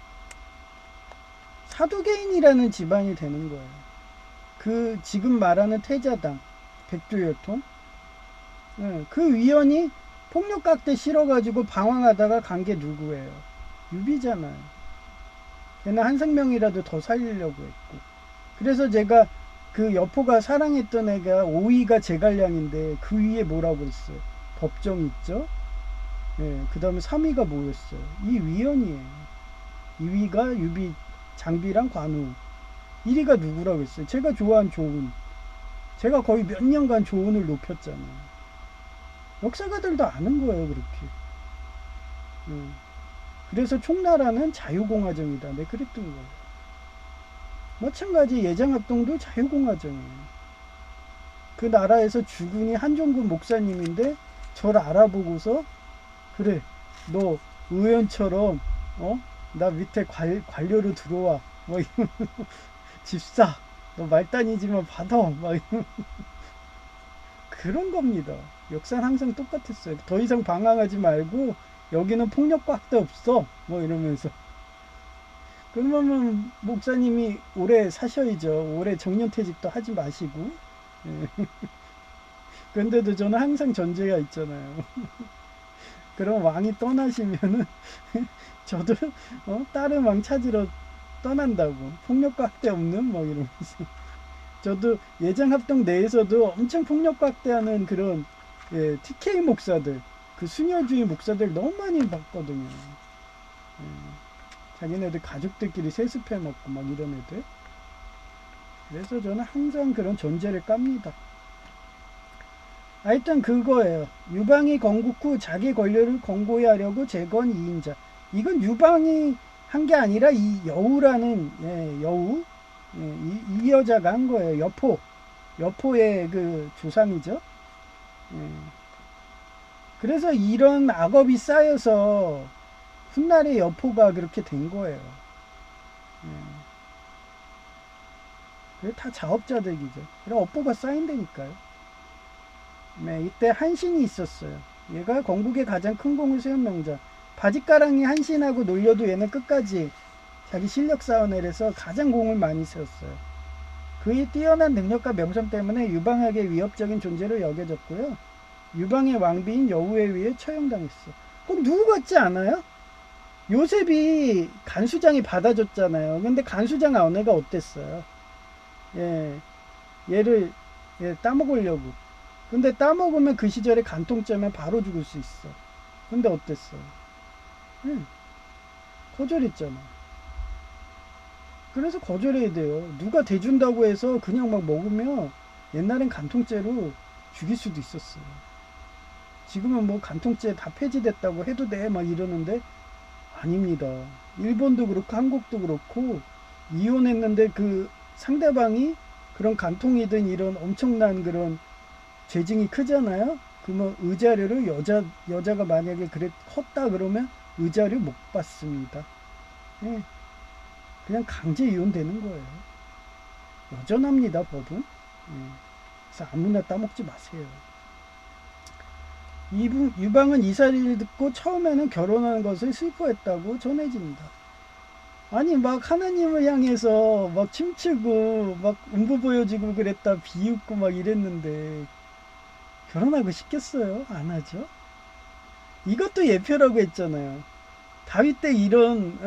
사두개인이라는 집안이 되는 거예요. 그 지금 말하는 태자당 백두혈통 그 위원이 폭력각대 싫어가지고 방황하다가 간 게 누구예요? 유비잖아요. 걔는 한 생명이라도 더 살리려고 했고. 그래서 제가 그 여포가 사랑했던 애가 5위가 제갈량인데 그 위에 뭐라고 했어요? 법정 있죠? 그 다음에 3위가 뭐였어요? 이 위원이에요. 2위가 유비 장비랑 관우. 1위가 누구라고 했어요? 제가 좋아한 조은. 제가 거의 몇 년간 조은을 높였잖아요. 역사가들도 아는 거예요, 그렇게. 그래서 총나라는 자유공화정이다. 네, 그랬던 거예요. 마찬가지 예장합동도 자유공화정이에요. 그 나라에서 주군이 한종군 목사님인데 저를 알아보고서 그래, 너 의원처럼 나 밑에 관료로 들어와. 뭐 집사. 너 말단이지만 받아. 막 그런 겁니다. 역사는 항상 똑같았어요. 더 이상 방황하지 말고 여기는 폭력과 학대 없어. 뭐 이러면서. 그러면 목사님이 오래 사셔야죠. 오래 정년퇴직도 하지 마시고. 예. 근데도 저는 항상 전제가 있잖아요. 그럼 왕이 떠나시면은 저도 다른 왕 찾으러 떠난다고. 폭력과 학대 없는 뭐 이러면서. 저도 예장합동 내에서도 엄청 폭력과 학대하는 그런 TK 목사들, 그 순혈주의 목사들 너무 많이 봤거든요. 자기네들 가족들끼리 세습해 먹고 막 이런 애들. 그래서 저는 항상 그런 전제를 깝니다. 하여튼 그거예요. 유방이 건국 후 자기 권력을 공고히 하려고 재건 2인자. 이건 유방이 한 게 아니라 이 여우라는 여우 이 여자가 한 거예요. 여포의 그 조상이죠. 그래서 이런 악업이 쌓여서 훗날에 여포가 그렇게 된 거예요. 그게 다 자업자득이죠. 그래 업보가 쌓인다니까요. 네, 이때 한신이 있었어요. 얘가 건국에 가장 큰 공을 세운 명장. 바짓가랑이 한신하고 놀려도 얘는 끝까지 자기 실력 쌓아내려서 가장 공을 많이 세웠어요. 그의 뛰어난 능력과 명성 때문에 유방에게 위협적인 존재로 여겨졌고요. 유방의 왕비인 여우에 의해 처형당했어. 꼭 누구 같지 않아요? 요셉이 간수장이 받아줬잖아요. 근데 간수장 아내가 어땠어요? 얘를 따먹으려고. 근데 따먹으면 그 시절에 간통죄면 바로 죽을 수 있어. 근데 어땠어요? 거절했잖아. 그래서 거절해야 돼요. 누가 대준다고 해서 그냥 막 먹으면 옛날엔 간통죄로 죽일 수도 있었어요. 지금은 뭐 간통죄 다 폐지됐다고 해도 돼 막 이러는데 아닙니다. 일본도 그렇고 한국도 그렇고 이혼했는데 그 상대방이 그런 간통이든 이런 엄청난 그런 죄징이 크잖아요. 그러면 의자료를 여자가 만약에 그래 컸다 그러면 의자료 못 받습니다. 그냥 강제 이혼되는 거예요. 여전합니다, 법은. 그래서 아무나 따먹지 마세요. 유방은 이 사실을 듣고 처음에는 결혼하는 것을 슬퍼했다고 전해집니다. 아니 막 하나님을 향해서 막 춤추고 막 음부 보여주고 그랬다 비웃고 막 이랬는데 결혼하고 싶겠어요? 안 하죠? 이것도 예표라고 했잖아요. 다윗 때 이런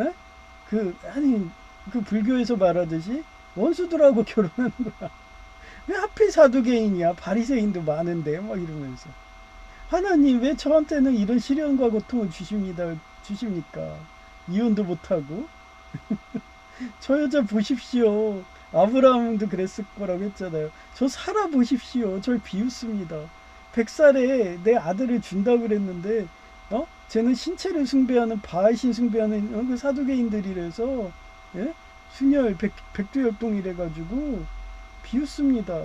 그 불교에서 말하듯이 원수들하고 결혼하는 거야. 왜 하필 사두개인이야? 바리새인도 많은데 막 이러면서 하나님 왜 저한테는 이런 시련과 고통을 주십니까? 이혼도 못하고 저 여자 보십시오. 아브라함도 그랬을 거라고 했잖아요. 저 살아보십시오. 절 비웃습니다. 100살에 내 아들을 준다고 그랬는데 쟤는 신체를 숭배하는 바알신 숭배하는 그 사두개인들이라서 순혈 백두혈통이래가지고 비웃습니다.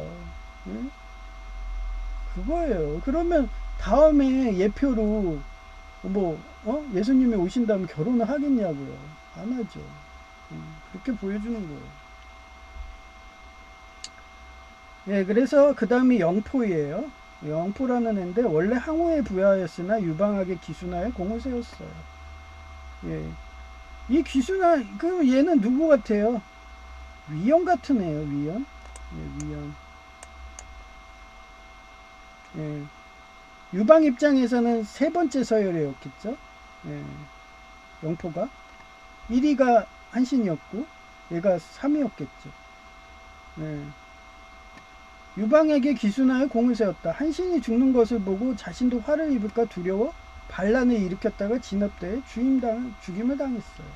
그거예요. 그러면 다음에 예표로 예수님이 오신다면 결혼을 하겠냐고요. 안 하죠. 그렇게 보여주는 거예요. 그래서 그 다음이 영포예요. 영포라는 애인데 원래 항우에 부하였으나 유방하게 기순하에 공을 세웠어요. 이 기순하 그 얘는 누구 같아요? 위원 같은 애요. 위원. 위원. 유방 입장에서는 세 번째 서열이었겠죠. 영포가 1위가 한신이었고 얘가 3위였겠죠. 유방에게 기순하여 공을 세웠다. 한신이 죽는 것을 보고 자신도 화를 입을까 두려워 반란을 일으켰다가 진압대에 죽임을 당했어요.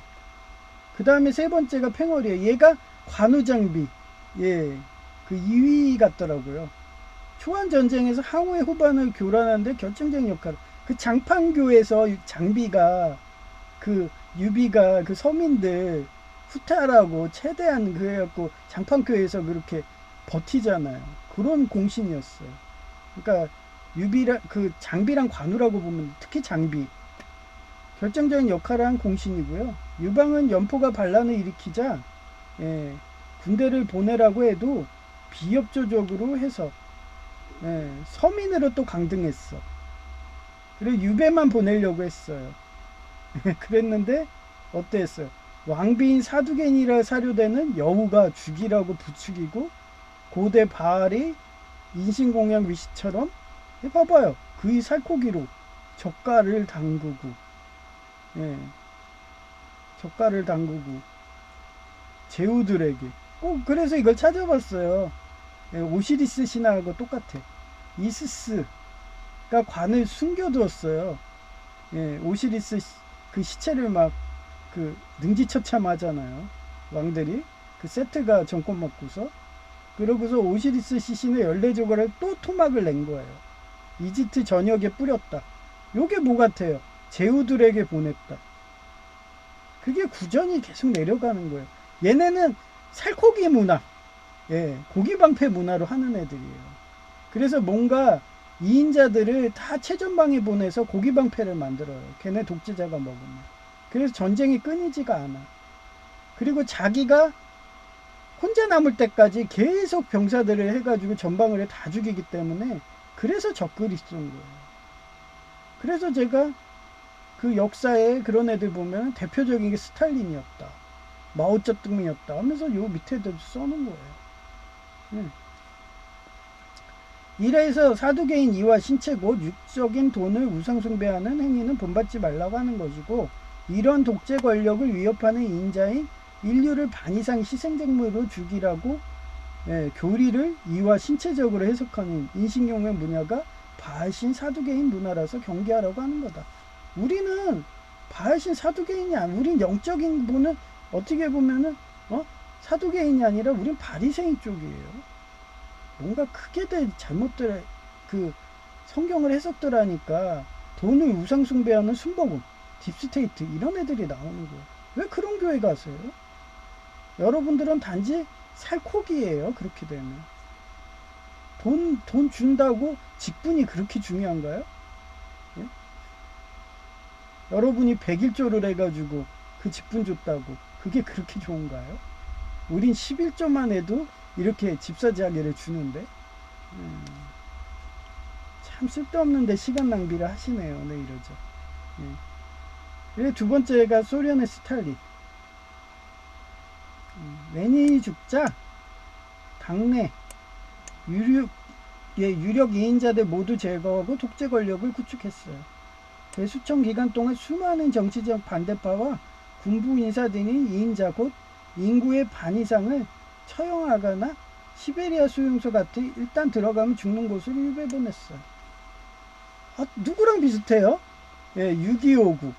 그 다음에 세 번째가 팽월이에요. 얘가 관우장비. 그 2위 같더라고요. 초안전쟁에서 항우의 후반을 교란하는데 결정적인 역할을. 그 장판교에서 장비가 그 유비가 그 서민들 후퇴하라고 최대한 그래갖고 장판교에서 그렇게 버티잖아요. 그런 공신이었어요. 그러니까 유비랑 그 장비랑 관우라고 보면 특히 장비 결정적인 역할을 한 공신이고요. 유방은 연포가 반란을 일으키자 군대를 보내라고 해도 비협조적으로 해서 서민으로 또 강등했어. 그리고 유배만 보내려고 했어요. 그랬는데 어땠어요? 왕비인 사두개인이라 사료되는 여우가 죽이라고 부추기고 고대 바알이 인신공양 위시처럼 봐봐요. 그의 살코기로 젓갈을 담그고 젓갈을 담그고 제후들에게 꼭 그래서 이걸 찾아봤어요. 오시리스 신화하고 똑같아. 이시스가 관을 숨겨두었어요. 오시리스 그 시체를 막 그 능지처참하잖아요. 왕들이 그 세트가 정권 먹고서 그러고서 오시리스 시신의 14조각을 또 토막을 낸 거예요. 이집트 전역에 뿌렸다. 요게 뭐 같아요? 제후들에게 보냈다. 그게 구전이 계속 내려가는 거예요. 얘네는 살코기 문화, 고기방패 문화로 하는 애들이에요. 그래서 뭔가 이인자들을 다 최전방에 보내서 고기방패를 만들어요. 걔네 독재자가 먹으면. 그래서 전쟁이 끊이지가 않아. 그리고 자기가 혼자 남을 때까지 계속 병사들을 해가지고 전방을 다 죽이기 때문에 그래서 적글이 쏜 거예요. 그래서 제가 그 역사에 그런 애들 보면 대표적인 게 스탈린이었다. 마오쩌둥이었다 하면서 요 밑에도 써놓은 거예요. 이래서 사두개인 이와 신체 곧 육적인 돈을 우상숭배하는 행위는 본받지 말라고 하는 것이고 이런 독재 권력을 위협하는 인자인 인류를 반 이상 희생작물로 죽이라고 교리를 이와 신체적으로 해석하는 인신공양 문화가 바알신 사두개인 문화라서 경계하라고 하는 거다. 우리는 바알신 사두개인이 아니야. 우린 영적인 분은 어떻게 보면은 사두개인이 아니라 우린 바리새인 쪽이에요. 뭔가 크게 잘못들 그 성경을 해석들 하니까 돈을 우상숭배하는 순복음, 딥스테이트 이런 애들이 나오는 거예요. 왜 그런 교회 가세요? 여러분들은 단지 살코기예요. 그렇게 되면 돈 준다고 직분이 그렇게 중요한가요? 예? 여러분이 101조를 해가지고 그 직분 줬다고 그게 그렇게 좋은가요? 우린 11조만 해도 이렇게 집사지하게를 주는데 참 쓸데없는데 시간 낭비를 하시네요. 네, 이러죠. 그리고 두 번째가 소련의 스탈린. 레닌이 죽자 당내 유력 이인자들 모두 제거하고 독재 권력을 구축했어요. 대수천 기간 동안 수많은 정치적 반대파와 군부 인사들이 이인자 곧 인구의 반 이상을 처형하거나 시베리아 수용소 같은 일단 들어가면 죽는 곳으로 유배 보냈어요. 누구랑 비슷해요? 6259.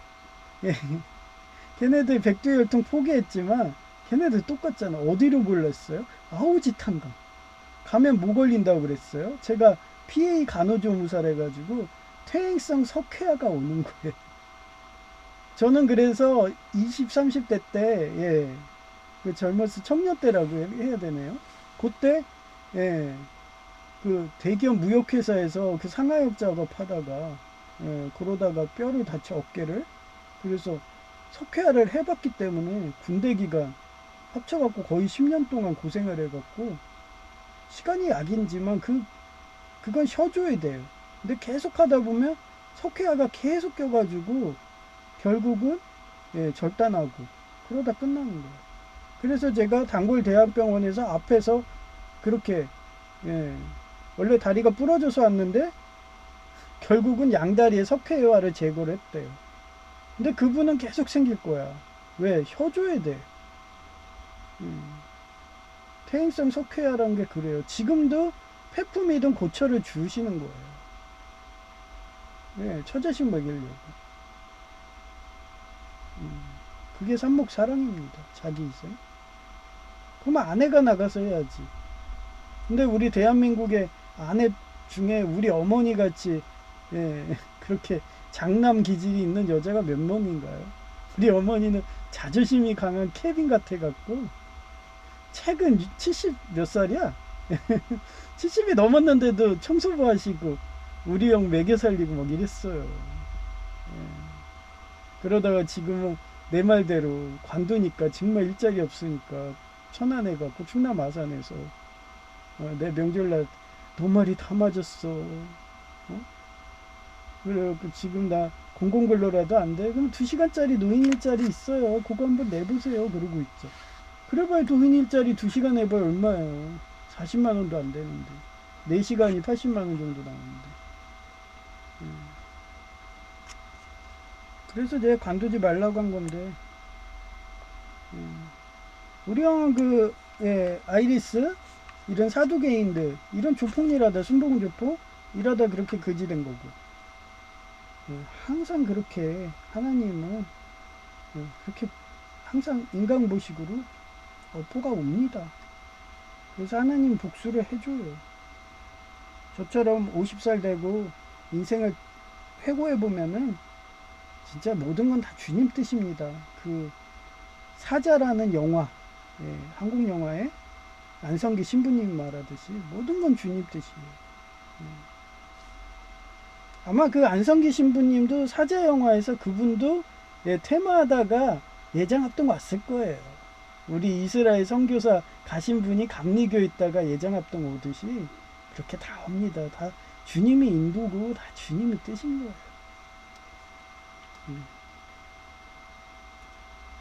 걔네들 백두혈통 포기했지만 걔네들 똑같잖아. 어디로 몰랐어요? 아우지탄강. 가면 뭐 걸린다고 그랬어요? 제가 PA 간호조무사를 해가지고 퇴행성 석회화가 오는 거예요. 저는 그래서 20, 30대 때, 그 젊었을 청년 때라고 해야 되네요. 그때, 그 대기업 무역회사에서 그 상하역 작업하다가, 그러다가 뼈를 다쳐 어깨를. 그래서 석회화를 해봤기 때문에 군대 기간 합쳐갖고 거의 10년 동안 고생을 해갖고 시간이 약인지만 그건 쉬어줘야 돼요. 근데 계속 하다 보면 석회화가 계속 껴가지고 결국은 절단하고 그러다 끝나는 거예요. 그래서 제가 단골 대학병원에서 앞에서 그렇게 원래 다리가 부러져서 왔는데 결국은 양다리에 석회화를 제거를 했대요. 근데 그분은 계속 생길 거야. 왜? 쉬어줘야 돼. 퇴행성 석회화라는 게 그래요. 지금도 폐품이든 고철을 주시는 거예요. 처자식 먹이려고. 그게 삽목사랑입니다. 자기 희생. 그러면 아내가 나가서 해야지. 근데 우리 대한민국의 아내 중에 우리 어머니 같이 그렇게 장남 기질이 있는 여자가 몇 명인가요? 우리 어머니는 자존심이 강한 케빈 같아갖고 최근 70 몇 살이야? 70이 넘었는데도 청소부 하시고 우리 형 먹여 살리고 막 이랬어요. 그러다가 지금은 내 말대로 관두니까 정말 일자리 없으니까 천안에 갖고 충남 아산에서 내 명절날 2마리 다 맞았어. 그래갖고 지금 나 공공근로라도 안 돼? 그럼 2시간짜리 노인일자리 있어요. 그거 한번 내보세요. 그러고 있죠. 그래봐야 노인일자리 2시간 해봐야 얼마예요. 40만원도 안 되는데. 4시간이 80만원 정도 나오는데. 그래서 내가 관두지 말라고 한 건데. 우리 형은 아이리스, 이런 사두개인들, 이런 조폭 일하다, 순복음 조폭 일하다 그렇게 거지된 거고. 항상 그렇게 하나님은 그렇게 항상 인간보식으로 어포가 옵니다. 그래서 하나님 복수를 해줘요. 저처럼 50살 되고 인생을 회고해보면은 진짜 모든 건 다 주님 뜻입니다. 그 사자라는 영화, 한국 영화에 안성기 신부님 말하듯이 모든 건 주님 뜻이에요. 아마 그 안성기 신부님도 사자 영화에서 그분도 테마하다가 예장 합동 왔을 거예요. 우리 이스라엘 선교사 가신 분이 감리교 있다가 예장 합동 오듯이 그렇게 다 옵니다. 다 주님이 인도고 다 주님의 뜻인 거예요.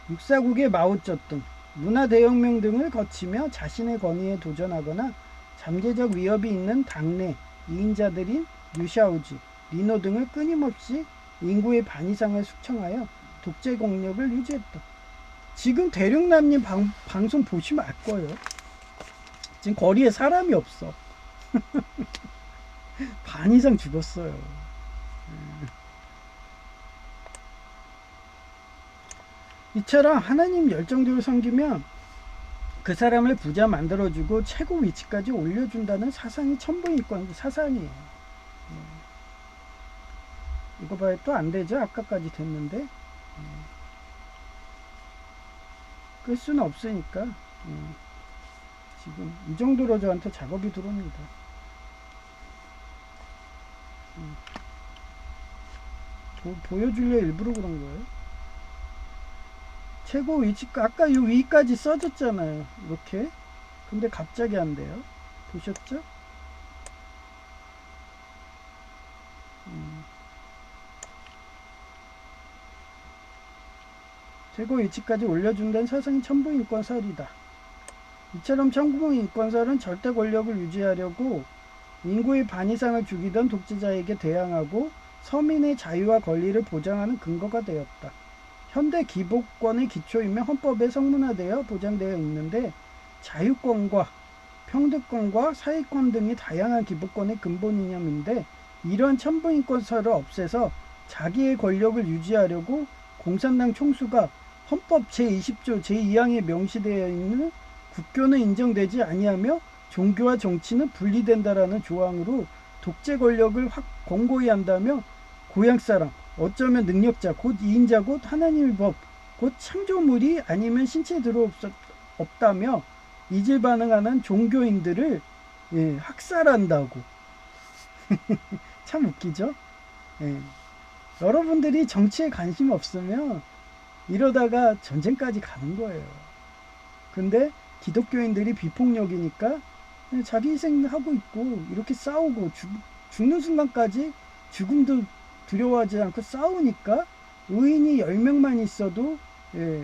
육사국의 마오쩌둥, 문화대혁명 등을 거치며 자신의 권위에 도전하거나 잠재적 위협이 있는 당내 2인자들인 류샤오지, 리노 등을 끊임없이 인구의 반 이상을 숙청하여 독재 공력을 유지했다. 지금 대륙남님 방송 보시면 알 거예요. 지금 거리에 사람이 없어. 반 이상 죽었어요. 이처럼 하나님 열정적으로 섬기면 그 사람을 부자 만들어주고 최고 위치까지 올려준다는 사상이 천부인권 사상이에요. 이거 봐요. 또 안 되죠? 아까까지 됐는데. 끌 수는 없으니까. 지금 이 정도로 저한테 작업이 들어옵니다. 보여주려 일부러 그런 거예요. 최고 위치, 아까 요 위까지 써졌잖아요. 이렇게. 근데 갑자기 안 돼요. 보셨죠? 최고 위치까지 올려준다는 사상이 천부인권설이다. 이처럼 천부인권설은 절대 권력을 유지하려고 인구의 반 이상을 죽이던 독재자에게 대항하고 서민의 자유와 권리를 보장하는 근거가 되었다. 현대 기본권의 기초이며 헌법에 성문화되어 보장되어 있는데 자유권과 평등권과 사회권 등이 다양한 기본권의 근본 이념인데 이러한 천부인권설을 없애서 자기의 권력을 유지하려고 공산당 총수가 헌법 제20조 제2항에 명시되어 있는 국교는 인정되지 아니하며 종교와 정치는 분리된다라는 조항으로 독재 권력을 확 공고히 한다며 고향사람, 어쩌면 능력자, 곧 2인자, 곧 하나님의 법, 곧 창조물이 아니면 신체에 없다며 이질 반응하는 종교인들을 학살한다고. 참 웃기죠? 여러분들이 정치에 관심 없으면 이러다가 전쟁까지 가는 거예요. 근데 기독교인들이 비폭력이니까 자기 희생하고 있고 이렇게 싸우고 죽는 순간까지 죽음도 두려워하지 않고 싸우니까 의인이 10명만 있어도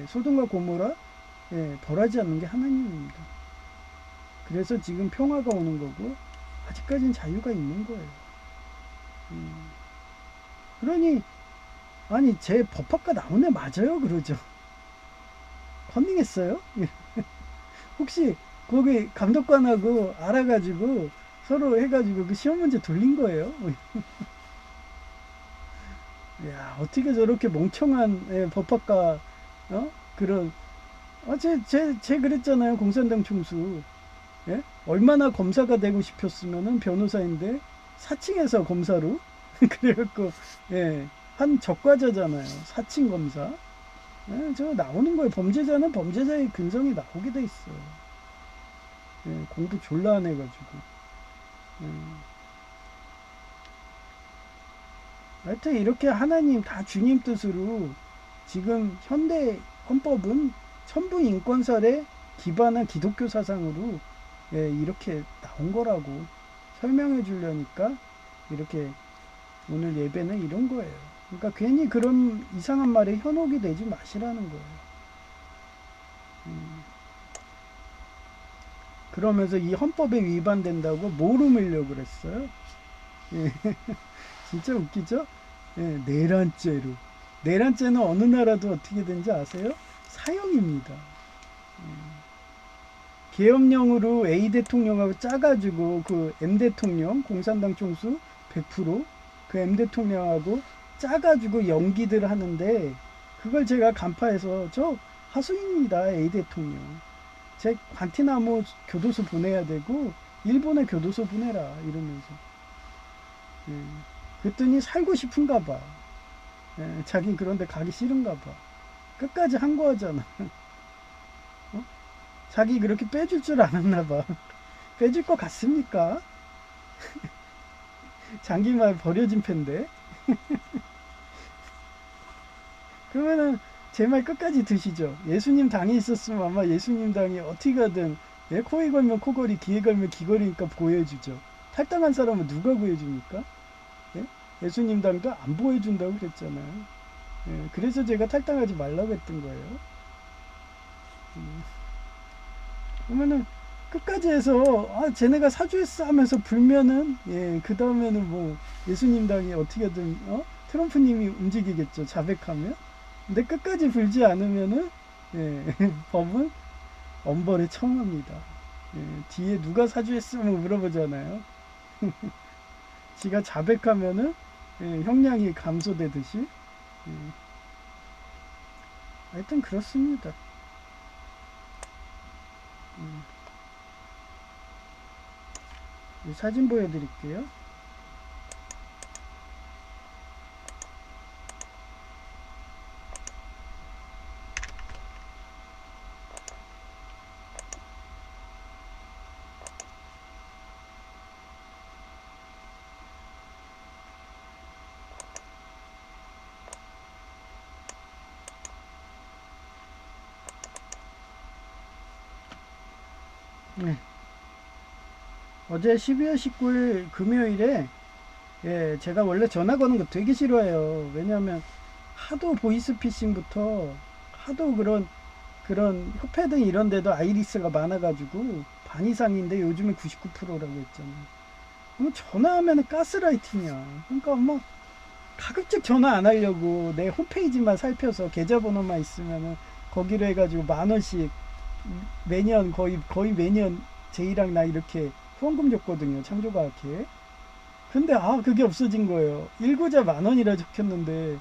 소돔과 고모라 벌하지 않는 게 하나님입니다. 그래서 지금 평화가 오는 거고 아직까지는 자유가 있는 거예요. 그러니 아니 제 법학과 나온 애 맞아요 그러죠. 컨닝했어요? 혹시 거기 감독관하고 알아가지고 서로 해가지고 그 시험 문제 돌린 거예요? 야 어떻게 저렇게 멍청한 법학과 그런 제 그랬잖아요. 공산당 총수 얼마나 검사가 되고 싶었으면은 변호사인데 사칭해서 검사로 그래갖고 한 적과자잖아요. 사칭 검사. 저 나오는 거예요. 범죄자는 범죄자의 근성이 나오게 돼 있어요. 공부 졸라 안 해가지고. 하여튼 이렇게 하나님 다 주님 뜻으로 지금 현대 헌법은 천부인권설에 기반한 기독교 사상으로 예, 이렇게 나온 거라고 설명해 주려니까 이렇게 오늘 예배는 이런 거예요. 그러니까 괜히 그런 이상한 말에 현혹이 되지 마시라는 거예요. 그러면서 이 헌법에 위반된다고 모름으려고 그랬어요. 예, 진짜 웃기죠? 예, 내란죄로. 내란죄는 어느 나라도 어떻게 된지 아세요? 사형입니다. 계엄령으로 A 대통령하고 짜가지고 그 M 대통령 공산당 총수 100%그 M 대통령하고 짜가지고 연기들 하는데 그걸 제가 간파해서 저 하수인입니다. A 대통령. 제 관티나무 교도소 보내야 되고 일본에 교도소 보내라 이러면서. 예. 그랬더니 살고 싶은가 봐. 예. 자기 그런데 가기 싫은가 봐. 끝까지 한 거잖아. 어? 자기 그렇게 빼줄 줄 알았나 봐. 빼줄 것 같습니까? 장기말 버려진 팬데. 그러면은 제 말 끝까지 드시죠. 예수님 당이 있었으면 아마 예수님 당이 어떻게 가든 예? 코에 걸면 코걸이, 귀에 걸면 귀걸이니까 보여주죠. 탈당한 사람은 누가 구해줍니까? 예? 예수님 당도 안 보여준다고 그랬잖아요. 예, 그래서 제가 탈당하지 말라고 했던 거예요. 그러면은 끝까지 해서 아 쟤네가 사주했어 하면서 불면은 예, 그 다음에는 뭐 예수님 당이 어떻게든 트럼프님이 움직이겠죠. 자백하면. 근데 끝까지 불지 않으면은 예, 법은 엄벌에 처음합니다. 예, 뒤에 누가 사주했으면 물어보잖아요. 지가 자백하면은 예, 형량이 감소되듯이 예. 하여튼 그렇습니다. 사진 보여드릴게요. 네. 어제 12월 19일 금요일에 예, 제가 원래 전화 거는 거 되게 싫어해요. 왜냐하면 하도 보이스피싱부터 하도 그런 협회 등 이런 데도 아이리스가 많아가지고 반 이상인데 요즘에 99%라고 했잖아요. 그럼 전화하면 가스라이팅이야. 그러니까 뭐 가급적 전화 안 하려고 내 홈페이지만 살펴서 계좌번호만 있으면은 거기로 해가지고 10,000원씩 매년 거의 매년 제이랑 나 이렇게 후원금 줬거든요. 창조과학회. 근데 그게 없어진 거예요. 일구자 10,000원이라 적혔는데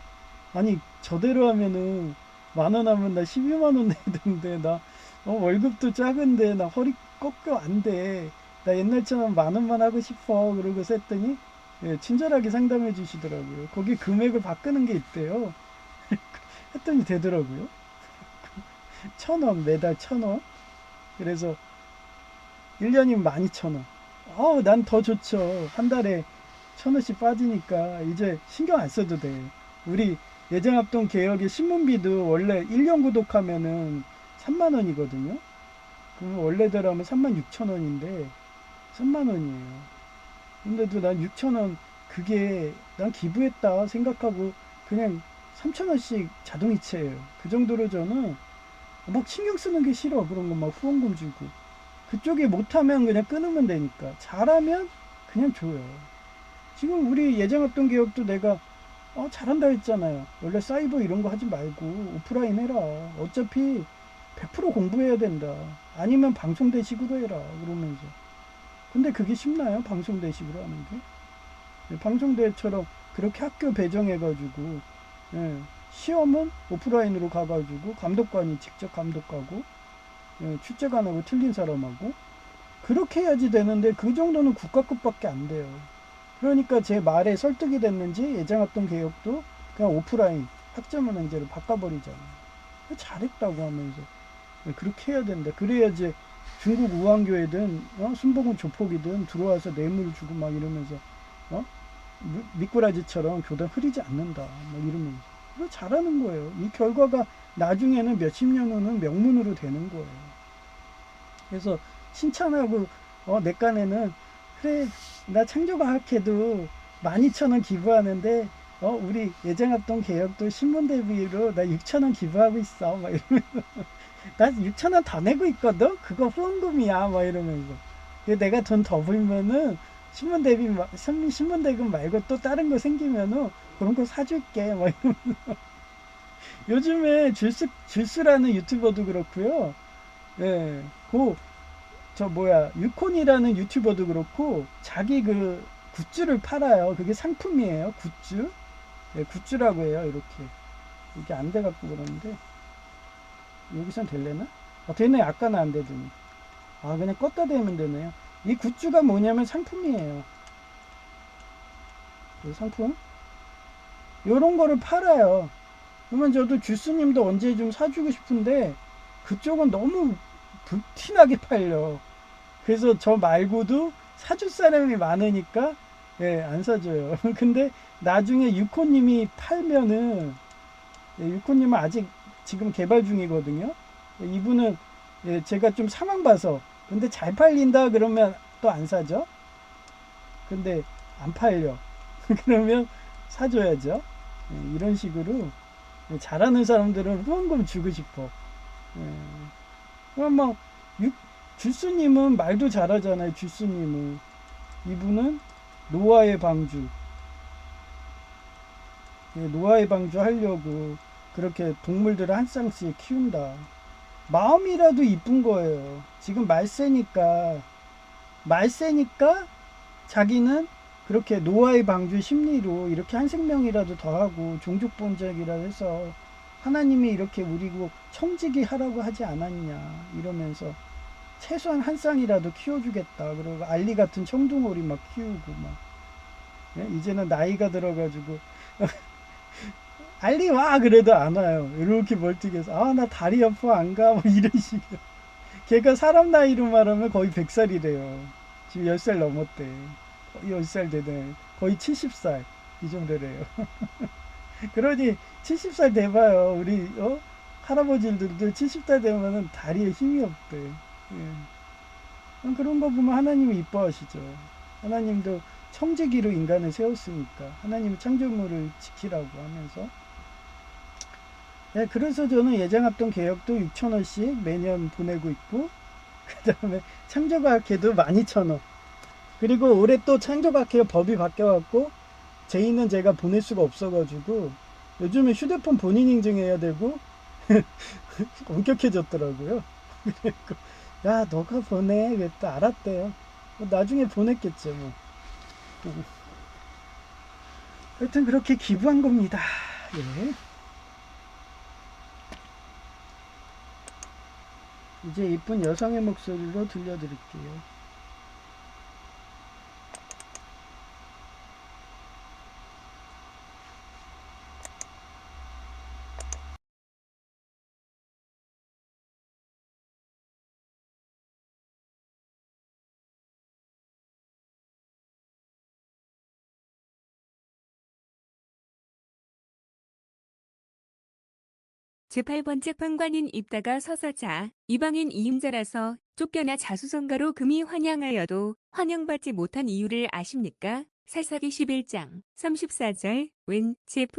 아니 저대로 하면은 10,000원 하면 나 12만원 내야 되는데 나 월급도 작은데 나 허리 꺾여 안 돼. 나 옛날처럼 10,000원만 하고 싶어. 그러고 했더니 예, 친절하게 상담해 주시더라고요. 거기 금액을 바꾸는 게 있대요. 했더니 되더라고요. 1,000원 매달 1,000원. 그래서 1년이면 12,000원. 난 더 좋죠. 한 달에 1,000원씩 빠지니까 이제 신경 안 써도 돼. 우리 예정합동 개혁의 신문비도 원래 1년 구독하면은 3만 원이거든요. 그럼 원래대로 하면 36,000원인데 3만 원이에요. 근데도 난 6,000원 그게 난 기부했다 생각하고 그냥 3,000원씩 자동이체예요. 그 정도로 저는 막 신경 쓰는 게 싫어. 그런 거 막 후원금 주고. 그쪽이 못하면 그냥 끊으면 되니까. 잘하면 그냥 줘요. 지금 우리 예정합동 개혁도 내가 잘한다 했잖아요. 원래 사이버 이런 거 하지 말고 오프라인 해라. 어차피 100% 공부해야 된다. 아니면 방송 대식으로 해라. 그러면서. 근데 그게 쉽나요? 방송 대식으로 하는 게? 네, 방송대처럼 그렇게 학교 배정해가지고 예, 시험은 오프라인으로 가가지고 감독관이 직접 감독하고 예, 출제가 안 하고 틀린 사람하고 그렇게 해야지 되는데 그 정도는 국가급밖에 안 돼요. 그러니까 제 말에 설득이 됐는지 예정합동 개혁도 그냥 오프라인 학점은행제로 바꿔버리잖아요. 잘했다고 하면서 그렇게 해야 된다. 그래야지 중국 우한교회든 순복음 조폭이든 들어와서 뇌물 주고 막 이러면서 미꾸라지처럼 교단 흐리지 않는다. 막 이러면서 이거 잘하는 거예요. 이 결과가 나중에는 몇십 년 후는 명문으로 되는 거예요. 그래서 칭찬하고 내 깐에는 그래 나 창조과학회도 12,000원 기부하는데 우리 예정합동 개혁도 신문 대비로 나 6,000원 기부하고 있어 막 이러면서 나 6,000원 더 내고 있거든 그거 후원금이야 막 이러면서 내가 돈 더 벌면은 신문 대비 신문 대금 말고 또 다른 거 생기면은 그런 거 사줄게 막 이러면서 요즘에 줄스라는 유튜버도 그렇고요. 예, 저 뭐야 유콘이라는 유튜버도 그렇고 자기 그 굿즈를 팔아요. 그게 상품이에요. 굿즈. 예, 굿즈라고 해요. 이렇게 이게 안 돼 갖고 그러는데 여기선 될래나? 되네. 아까는 안 되더니. 그냥 껐다 대면 되네요. 이 굿즈가 뭐냐면 상품이에요. 그 상품. 요런 거를 팔아요. 그러면 저도 주스님도 언제 좀 사주고 싶은데 그쪽은 너무 티나게 팔려. 그래서 저 말고도 사줄 사람이 많으니까 안 사줘요. 근데 나중에 유코님이 팔면은 유코님은 아직 지금 개발 중이거든요. 이분은 제가 좀 상황 봐서 근데 잘 팔린다 그러면 또 안 사죠. 근데 안 팔려. 그러면 사줘야죠. 이런 식으로 잘하는 사람들은 후원금 주고 싶어. 그럼 막 주스님은 말도 잘하잖아요. 주스님은 이분은 노아의 방주, 노아의 방주 하려고 그렇게 동물들을 한 쌍씩 키운다. 마음이라도 이쁜 거예요. 지금 말세니까 자기는 그렇게 노아의 방주 심리로 이렇게 한 생명이라도 더하고 종족 번적이라 해서 하나님이 이렇게 우리고 청지기 하라고 하지 않았냐 이러면서 최소한 한 쌍이라도 키워주겠다. 그리고 알리 같은 청둥오리 막 키우고 막 이제는 나이가 들어가지고 알리 와 그래도 안 와요. 이렇게 멀티해서 나 다리 아파 안 가 뭐 이런 식이야. 걔가 사람 나이로 말하면 거의 100살이래요. 지금 10살 넘었대. 거의 10살 되네. 거의 70살 이 정도래요. 그러니 70살 돼봐요. 우리 할아버지들도 70살 되면은 다리에 힘이 없대. 그런 거 보면 하나님이 이뻐하시죠. 하나님도 청지기로 인간을 세웠으니까 하나님이 창조물을 지키라고 하면서 그래서 저는 예정합동 개혁도 6,000원씩 매년 보내고 있고 그 다음에 창조과학회도 12,000원 그리고 올해 또 창조과학회 법이 바뀌어갖고 제의는 제가 보낼 수가 없어가지고 요즘에 휴대폰 본인 인증해야 되고 엄격해졌더라고요. 그래서 야 너가 보내 그랬더 알았대요. 나중에 보냈겠죠 뭐. 하여튼 그렇게 기부한 겁니다. 예. 이제 이쁜 여성의 목소리로 들려드릴게요. 제8번째 판관인 입다가 서서자 이방인 이임자라서 쫓겨나 자수성가로 금이 환영하여도 환영받지 못한 이유를 아십니까? 사사기 11장 34절 When Jeff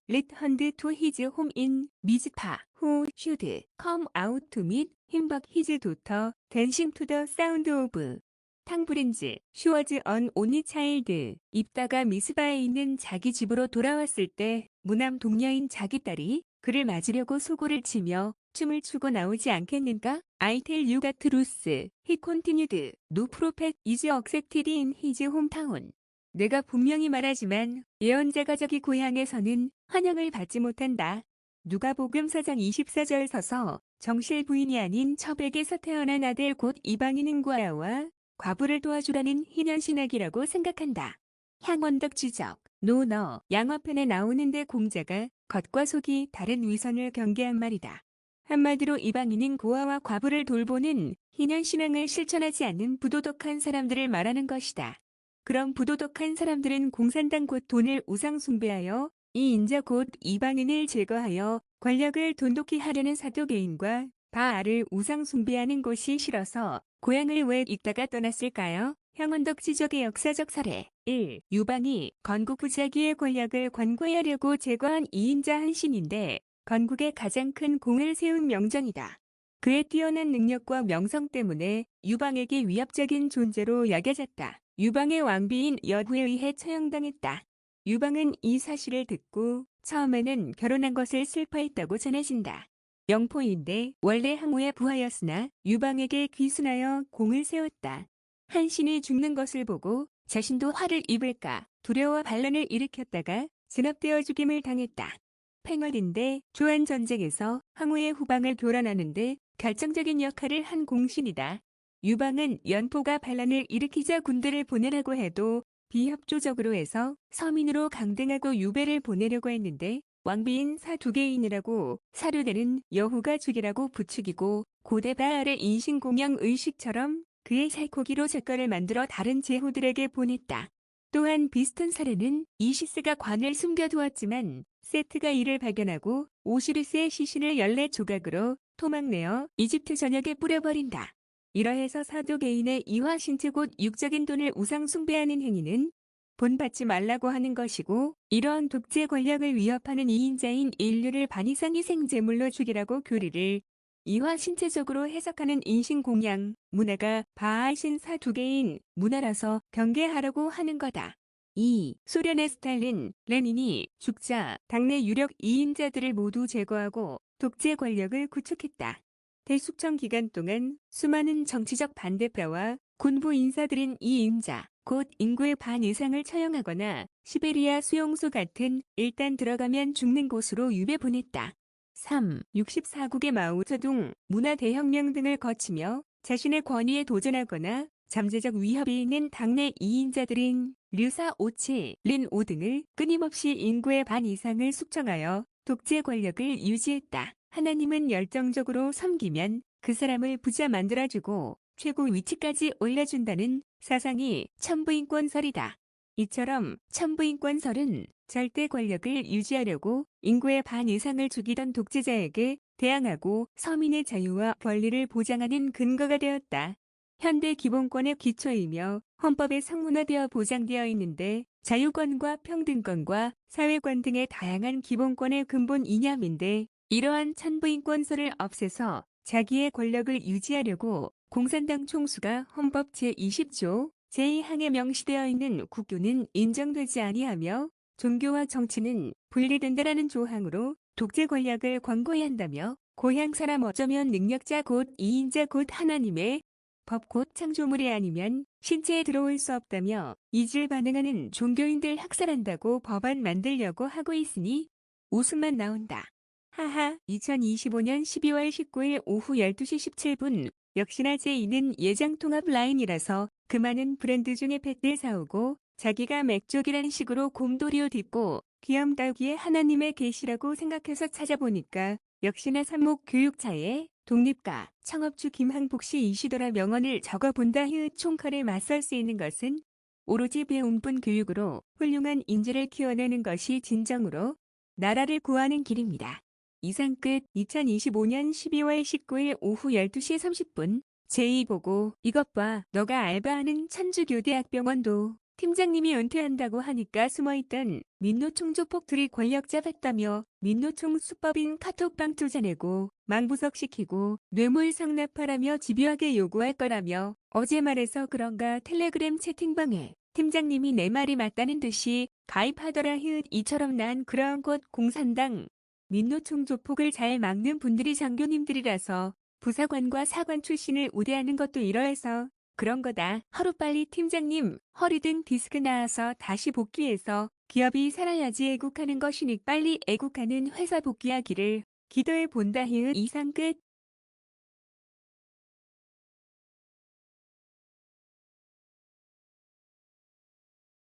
let hand to his home in Mizpah, who should come out to meet him but his daughter dancing to the sound of 탕브린즈, 슈워즈 언 온리 차일드. 입다가 미스바에 있는 자기 집으로 돌아왔을 때 무남 동녀인 자기 딸이 그를 맞으려고 소고를 치며 춤을 추고 나오지 않겠는가? I tell you the truth. He continued. No prophet is accepted in his hometown. 내가 분명히 말하지만 예언자가 저기 고향에서는 환영을 받지 못한다. 누가복음 4장 24절 서서 정실 부인이 아닌 첩에게서 태어난 아들 곧 이방인인 과야와 과부를 도와주라는 희년신학이라고 생각한다. 향원덕 지적, 노너, 양화편에 나오는데 공자가 겉과 속이 다른 위선을 경계한 말이다. 한마디로 이방인인 고아와 과부를 돌보는 희년신앙을 실천하지 않는 부도덕한 사람들을 말하는 것이다. 그럼 부도덕한 사람들은 공산당 곧 돈을 우상 숭배하여 이 인자 곧 이방인을 제거하여 권력을 돈독히 하려는 사도개인과 바알을 우상 숭배하는 곳이 싫어서 고향을 왜 읽다가 떠났을까요? 형원덕 지적의 역사적 사례 1. 유방이 건국 후 자기의 권력을 관고하려고 제거한 2인자 한신인데 건국에 가장 큰 공을 세운 명정이다. 그의 뛰어난 능력과 명성 때문에 유방에게 위협적인 존재로 여겨졌다. 유방의 왕비인 여후에 의해 처형당했다. 유방은 이 사실을 듣고 처음에는 결혼한 것을 슬퍼했다고 전해진다. 영포인데 원래 항우의 부하였으나 유방에게 귀순하여 공을 세웠다. 한신이 죽는 것을 보고 자신도 화를 입을까 두려워 반란을 일으켰다가 진압되어 죽임을 당했다. 팽월인데 조한 전쟁에서 항우의 후방을 교란하는데 결정적인 역할을 한 공신이다. 유방은 연포가 반란을 일으키자 군대를 보내라고 해도 비협조적으로 해서 서민으로 강등하고 유배를 보내려고 했는데 왕비인 사두개인이라고 사료되는 여후가 죽이라고 부추기고 고대 바알의 인신공양 의식처럼 그의 살코기로 젓갈을 만들어 다른 제후들에게 보냈다. 또한 비슷한 사례는 이시스가 관을 숨겨두었지만 세트가 이를 발견하고 오시리스의 시신을 14조각으로 토막내어 이집트 전역에 뿌려버린다. 이러해서 사두개인의 이화 신체 곧 육적인 돈을 우상 숭배하는 행위는 본받지 말라고 하는 것이고 이러한 독재 권력을 위협하는 2인자인 인류를 반 이상 희생제물로 죽이라고 교리를 이화 신체적으로 해석하는 인신공양 문화가 바하신 사두개인 문화라서 경계하라고 하는 거다. 2. 소련의 스탈린, 레닌이 죽자 당내 유력 2인자들을 모두 제거하고 독재 권력을 구축했다. 대숙청 기간 동안 수많은 정치적 반대파와 군부 인사들인 이 임자, 곧 인구의 반 이상을 처형하거나 시베리아 수용소 같은 일단 들어가면 죽는 곳으로 유배 보냈다. 3. 64국의 마오쩌둥, 문화대혁명 등을 거치며 자신의 권위에 도전하거나 잠재적 위협이 있는 당내 2인자들인 류사 오치, 린오 등을 끊임없이 인구의 반 이상을 숙청하여 독재 권력을 유지했다. 하나님은 열정적으로 섬기면 그 사람을 부자 만들어주고 최고 위치까지 올려준다는 사상이 천부인권설이다. 이처럼 천부인권설은 절대 권력을 유지하려고 인구의 반 이상을 죽이던 독재자에게 대항하고 서민의 자유와 권리를 보장하는 근거가 되었다. 현대 기본권의 기초이며 헌법에 성문화되어 보장되어 있는데 자유권과 평등권과 사회권 등의 다양한 기본권의 근본 이념인데 이러한 천부인권설을 없애서 자기의 권력을 유지하려고 공산당 총수가 헌법 제20조 제2항에 명시되어 있는 국교는 인정되지 아니하며 종교와 정치는 분리된다라는 조항으로 독재 권력을 권고히 한다며 고향 사람 어쩌면 능력자 곧 2인자 곧 하나님의 법 곧 창조물이 아니면 신체에 들어올 수 없다며 이질 반응하는 종교인들 학살한다고 법안 만들려고 하고 있으니 웃음만 나온다. 하하. 2025년 12월 19일 오후 12시 17분 역시나 제2는 예장 통합 라인이라서 그 많은 브랜드 중에 펫들 사오고 자기가 맥족이라는 식으로 곰돌이옷 입고 귀염따기에 하나님의 계시라고 생각해서 찾아보니까 역시나 산목 교육차에 독립가 창업주 김항복 씨 이시더라 명언을 적어본다. 총칼에 맞설 수 있는 것은 오로지 배움뿐 교육으로 훌륭한 인재를 키워내는 것이 진정으로 나라를 구하는 길입니다. 이상 끝. 2025년 12월 19일 오후 12시 30분 제2 보고 이것 봐. 너가 알바하는 천주교대학병원도 팀장님이 은퇴한다고 하니까 숨어있던 민노총 조폭들이 권력 잡았다며 민노총 수법인 카톡방 투자내고 망부석시키고 뇌물 상납하라며 집요하게 요구할 거라며 어제 말해서 그런가 텔레그램 채팅방에 팀장님이 내 말이 맞다는 듯이 가입하더라. 이처럼 난 그러한 곳 공산당 민노총 조폭을 잘 막는 분들이 장교님들이라서 부사관과 사관 출신을 우대하는 것도 이러해서 그런 거다. 하루빨리 팀장님 허리등 디스크 나와서 다시 복귀해서 기업이 살아야지 애국하는 것이니 빨리 애국하는 회사 복귀하기를 기도해 본다. 이상 끝.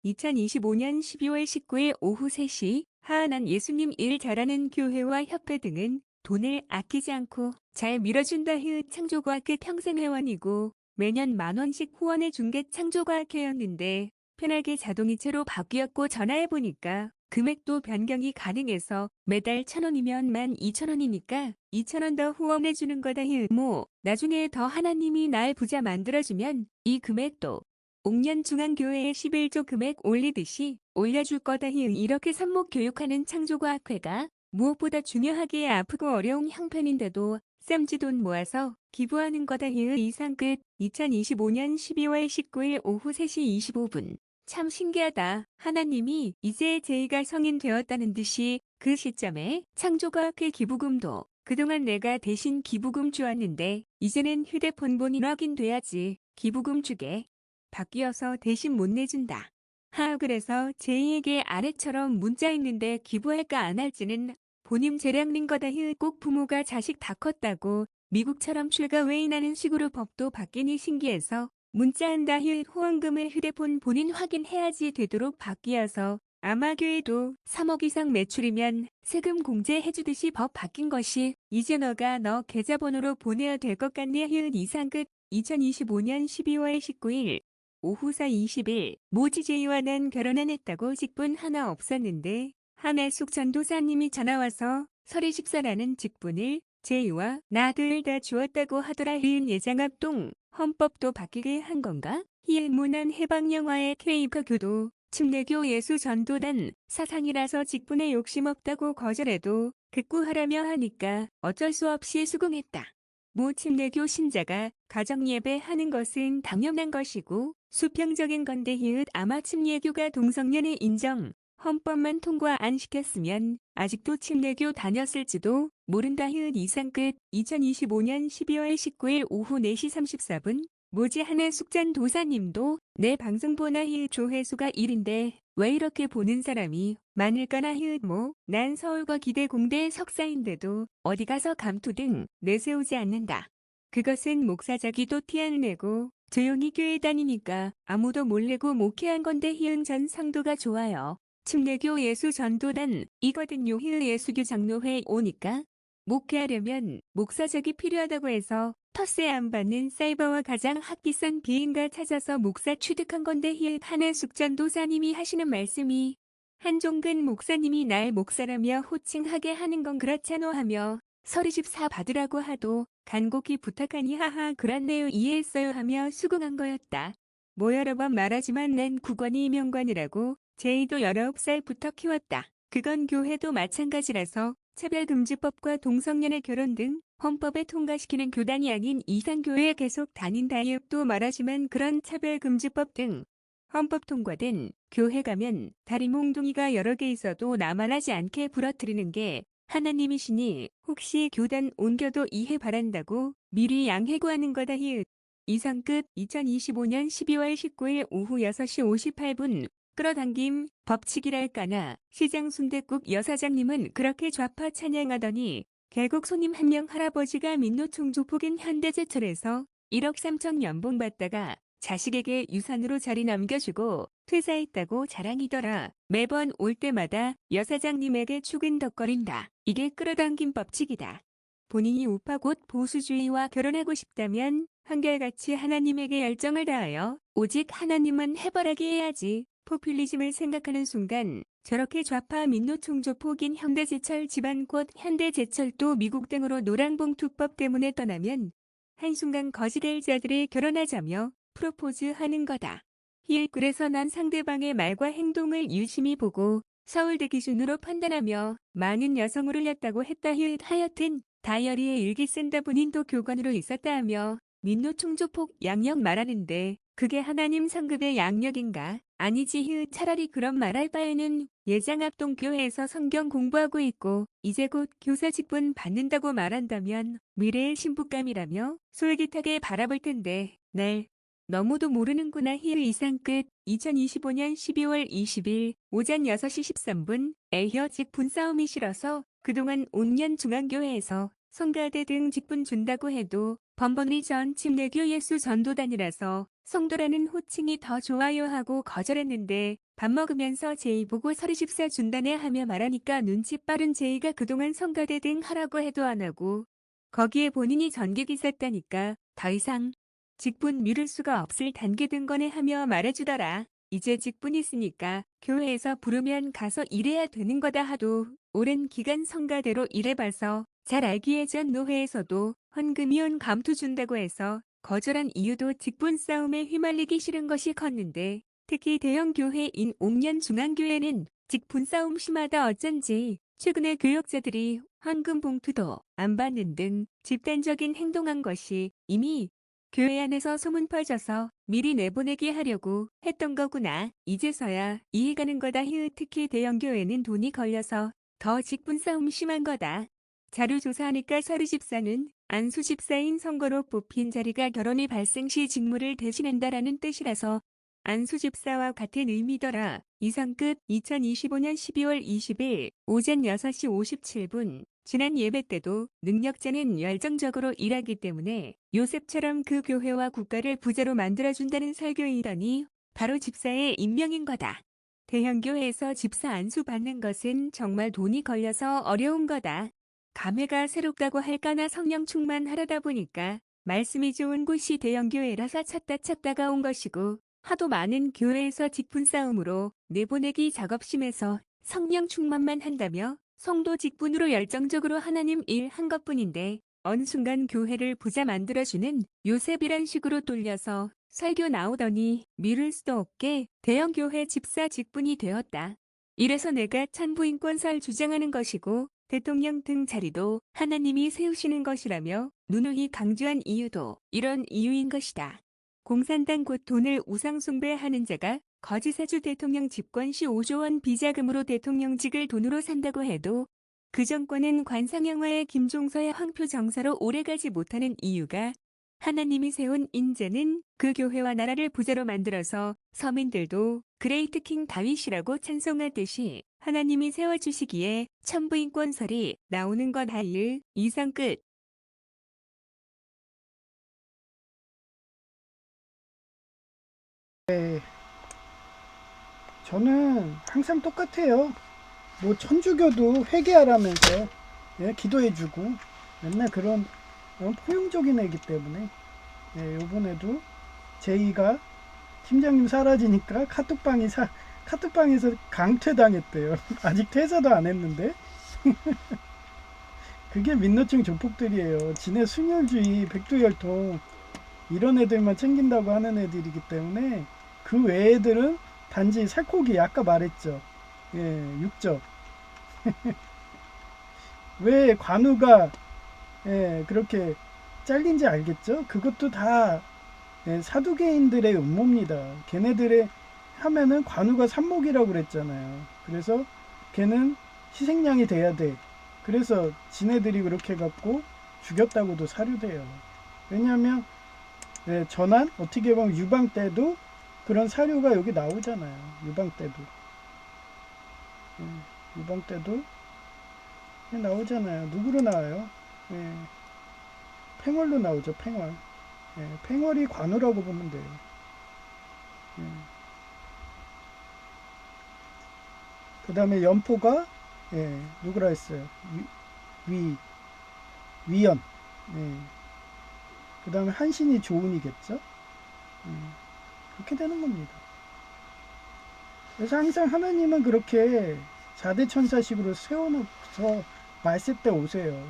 2025년 12월 19일 오후 3시 하한한 예수님 일 잘하는 교회와 협회 등은 돈을 아끼지 않고 잘 밀어준다. 창조과학회 평생회원이고 매년 10,000원씩 후원해 준 게 창조과학회였는데 편하게 자동이체로 바뀌었고 전화해보니까 금액도 변경이 가능해서 매달 1,000원이면 12,000원이니까 2,000원 더 후원해주는 거다. 뭐 나중에 더 하나님이 날 부자 만들어주면 이 금액도 옥년중앙교회의 11조 금액 올리듯이 올려줄 거다. 이렇게 선목 교육하는 창조과학회가 무엇보다 중요하게 아프고 어려운 형편인데도 쌈지 돈 모아서 기부하는 거다. 이상 끝. 2025년 12월 19일 오후 3시 25분. 참 신기하다. 하나님이 이제 제이가 성인 되었다는 듯이 그 시점에 창조과학회 기부금도 그동안 내가 대신 기부금 주었는데 이제는 휴대폰 본인 확인돼야지 기부금 주게 바뀌어서 대신 못 내준다. 그래서 제이에게 아래처럼 문자 있는데 기부할까 안 할지는 본인 재량린 거다. 꼭 부모가 자식 다 컸다고 미국처럼 출가 외인하는 식으로 법도 바뀌니 신기해서 문자한다. 후원금을 휴대폰 본인 확인해야지 되도록 바뀌어서 아마 교회도 3억 이상 매출이면 세금 공제해주듯이 법 바뀐 것이 이제 너가 너 계좌번호로 보내야 될 것 같네. 이상 끝. 2025년 12월 19일 오후 4 20일 모지제이와 난 결혼 안 했다고 직분 하나 없었는데 한혜숙 전도사님이 전화와서 설의14라는 직분을 제이와 나 둘 다 주었다고 하더라. 예장합동 헌법도 바뀌게 한 건가? 문안 해방영화의 케이크 교도 침례교 예수 전도단 사상이라서 직분에 욕심 없다고 거절해도 극구하라며 하니까 어쩔 수 없이 수긍했다. 모 침례교 신자가 가정예배 하는 것은 당연한 것이고 수평적인 건데 아마 침례교가 동성연애 인정 헌법만 통과 안 시켰으면 아직도 침례교 다녔을지도 모른다. 이상 끝. 2025년 12월 19일 오후 4시 34분 모지 한혜숙 전도사님도 내 방송 보나. 조회수가 1인데 왜 이렇게 보는 사람이 많을까나. 난 서울과 기대 공대 석사인데도 어디 가서 감투 등 내세우지 않는다. 그것은 목사자기도 티 안 내고 조용히 교회 다니니까 아무도 몰래고 목회한 건데. 전 상도가 좋아요. 침례교 예수 전도단 이거든요. 예수교 장로회 오니까 목회하려면 목사적이 필요하다고 해서 텃세 안 받는 사이버와 가장 학비싼 비인가 찾아서 목사 취득한 건데. 한혜숙 전도사님이 하시는 말씀이 한종근 목사님이 날 목사라며 호칭하게 하는 건 그렇잖아 하며 설의14 받으라고 하도 간곡히 부탁하니 하하 그렇네요 이해했어요 하며 수긍한 거였다. 뭐 여러 번 말하지만 난 국원이 명관이라고 제이도 19살부터 키웠다. 그건 교회도 마찬가지라서 차별금지법과 동성연애 결혼 등 헌법에 통과시키는 교단이 아닌 이상 교회에 계속 다닌다. 또 말하지만 그런 차별금지법 등 헌법 통과된 교회 가면 다리 몽둥이가 여러 개 있어도 나만하지 않게 부러뜨리는 게 하나님이시니 혹시 교단 옮겨도 이해 바란다고 미리 양해구하는 거다. 이상 끝. 2025년 12월 19일 오후 6시 58분 끌어당김 법칙이랄까나 시장 순댓국 여사장님은 그렇게 좌파 찬양하더니 결국 손님 한 명 할아버지가 민노총조폭인 현대제철에서 1억 3천 연봉 받다가 자식에게 유산으로 자리 남겨주고 퇴사했다고 자랑이더라. 매번 올 때마다 여사장님에게 추근덕거린다. 이게 끌어당김 법칙이다. 본인이 우파 곧 보수주의와 결혼하고 싶다면 한결같이 하나님에게 열정을 다하여 오직 하나님만 해바라기 해야지. 포퓰리즘을 생각하는 순간 저렇게 좌파 민노총조폭인 현대제철 집안 곧 현대제철도 미국 등으로 노란봉투법 때문에 떠나면 한순간 거지될 자들이 결혼하자며 프로포즈하는 거다. 그래서 난 상대방의 말과 행동을 유심히 보고 서울대 기준으로 판단하며 많은 여성을 흘렸다고 했다. 하여튼 다이어리에 일기 쓴다. 본인도 교관으로 있었다 하며 민노총조폭 양력 말하는데 그게 하나님 상급의 양력인가? 아니지. 차라리 그런 말할 바에는 예장합동 교회에서 성경 공부하고 있고 이제 곧 교사 직분 받는다고 말한다면 미래의 신부감이라며 솔깃하게 바라볼 텐데 날 너무도 모르는구나. 이상 끝. 2025년 12월 20일 오전 6시 13분 에혀 직분싸움이 싫어서 그동안 옥년중앙교회에서 성가대 등 직분 준다고 해도 번번이 전 침례교 예수 전도단이라서 성도라는 호칭이 더 좋아요 하고 거절했는데 밥 먹으면서 제이 보고 설의14 준다네 하며 말하니까 눈치 빠른 제이가 그동안 성가대 등 하라고 해도 안 하고 거기에 본인이 전객이 쌌다니까 더 이상 직분 미룰 수가 없을 단계 든 거네 하며 말해주더라. 이제 직분 있으니까 교회에서 부르면 가서 일해야 되는 거다 하도 오랜 기간 성가대로 일해봐서 잘 알기에 전 노회에서도 헌금이온 감투 준다고 해서 거절한 이유도 직분 싸움에 휘말리기 싫은 것이 컸는데 특히 대형 교회인 옥년 중앙교회는 직분 싸움 심하다 어쩐지 최근에 교역자들이 헌금 봉투도 안 받는 등 집단적인 행동한 것이 이미 교회 안에서 소문 퍼져서 미리 내보내게 하려고 했던 거구나. 이제서야 이해가는 거다. 특히 대형 교회는 돈이 걸려서 더 직분 싸움 심한 거다. 자료 조사하니까 서류 집사는 안수 집사인 선거로 뽑힌 자리가 결혼이 발생 시 직무를 대신한다라는 뜻이라서 안수 집사와 같은 의미더라. 이상 끝. 2025년 12월 20일 오전 6시 57분. 지난 예배 때도 능력자는 열정적으로 일하기 때문에 요셉처럼 그 교회와 국가를 부자로 만들어준다는 설교이더니 바로 집사의 임명인 거다. 대형 교회에서 집사 안수 받는 것은 정말 돈이 걸려서 어려운 거다. 감회가 새롭다고 할까나 성령 충만하려다 보니까 말씀이 좋은 곳이 대형 교회라서 찾다가 온 것이고 하도 많은 교회에서 직분 싸움으로 내보내기 작업심에서 성령 충만만 한다며 성도 직분으로 열정적으로 하나님 일 한 것뿐인데 어느 순간 교회를 부자 만들어주는 요셉이란 식으로 돌려서 설교 나오더니 미룰 수도 없게 대형 교회 집사 직분이 되었다. 이래서 내가 찬부인권설 주장하는 것이고 대통령 등 자리도 하나님이 세우시는 것이라며 누누이 강조한 이유도 이런 이유인 것이다. 공산당 곧 돈을 우상숭배하는 자가 거지사주 대통령 집권 시 5조 원 비자금으로 대통령직을 돈으로 산다고 해도 그 정권은 관상영화의 김종서의 황표 정사로 오래가지 못하는 이유가 하나님이 세운 인재는 그 교회와 나라를 부자로 만들어서 서민들도 그레이트 킹 다윗이라고 찬송하듯이 하나님이 세워주시기에 천부인권설이 나오는 거다. 1. 이상 끝. 저는 항상 똑같아요. 뭐 천주교도 회개하라면서 기도해주고 맨날 그런 포용적인 애기 때문에 요번에도 제이가 팀장님 사라지니까 카톡방에서 강퇴당했대요. 아직 퇴사도 안 했는데. 그게 민노총 조폭들이에요. 지네 순혈주의, 백두혈통 이런 애들만 챙긴다고 하는 애들이기 때문에 그 외 애들은 단지 살코기 아까 말했죠. 육적. 왜 관우가 그렇게 잘린지 알겠죠? 그것도 다 사두개인들의 음모입니다. 걔네들의 하면은 관우가 산목이라고 그랬잖아요. 그래서 걔는 희생양이 돼야 돼. 그래서 지네들이 그렇게 해갖고 죽였다고도 사료돼요. 왜냐하면 전환 어떻게 보면 유방 때도 그런 사료가 여기 나오잖아요. 유방 때도 유방 때도 나오잖아요. 누구로 나와요? 팽월로 나오죠. 팽월. 팽월이 관우라고 보면 돼요. 그 다음에 연포가 누구라 했어요? 위연. 그 다음에 한신이 조운이겠죠? 그렇게 되는 겁니다. 그래서 항상 하나님은 그렇게 4대 천사식으로 세워놓고서 말세 때 오세요.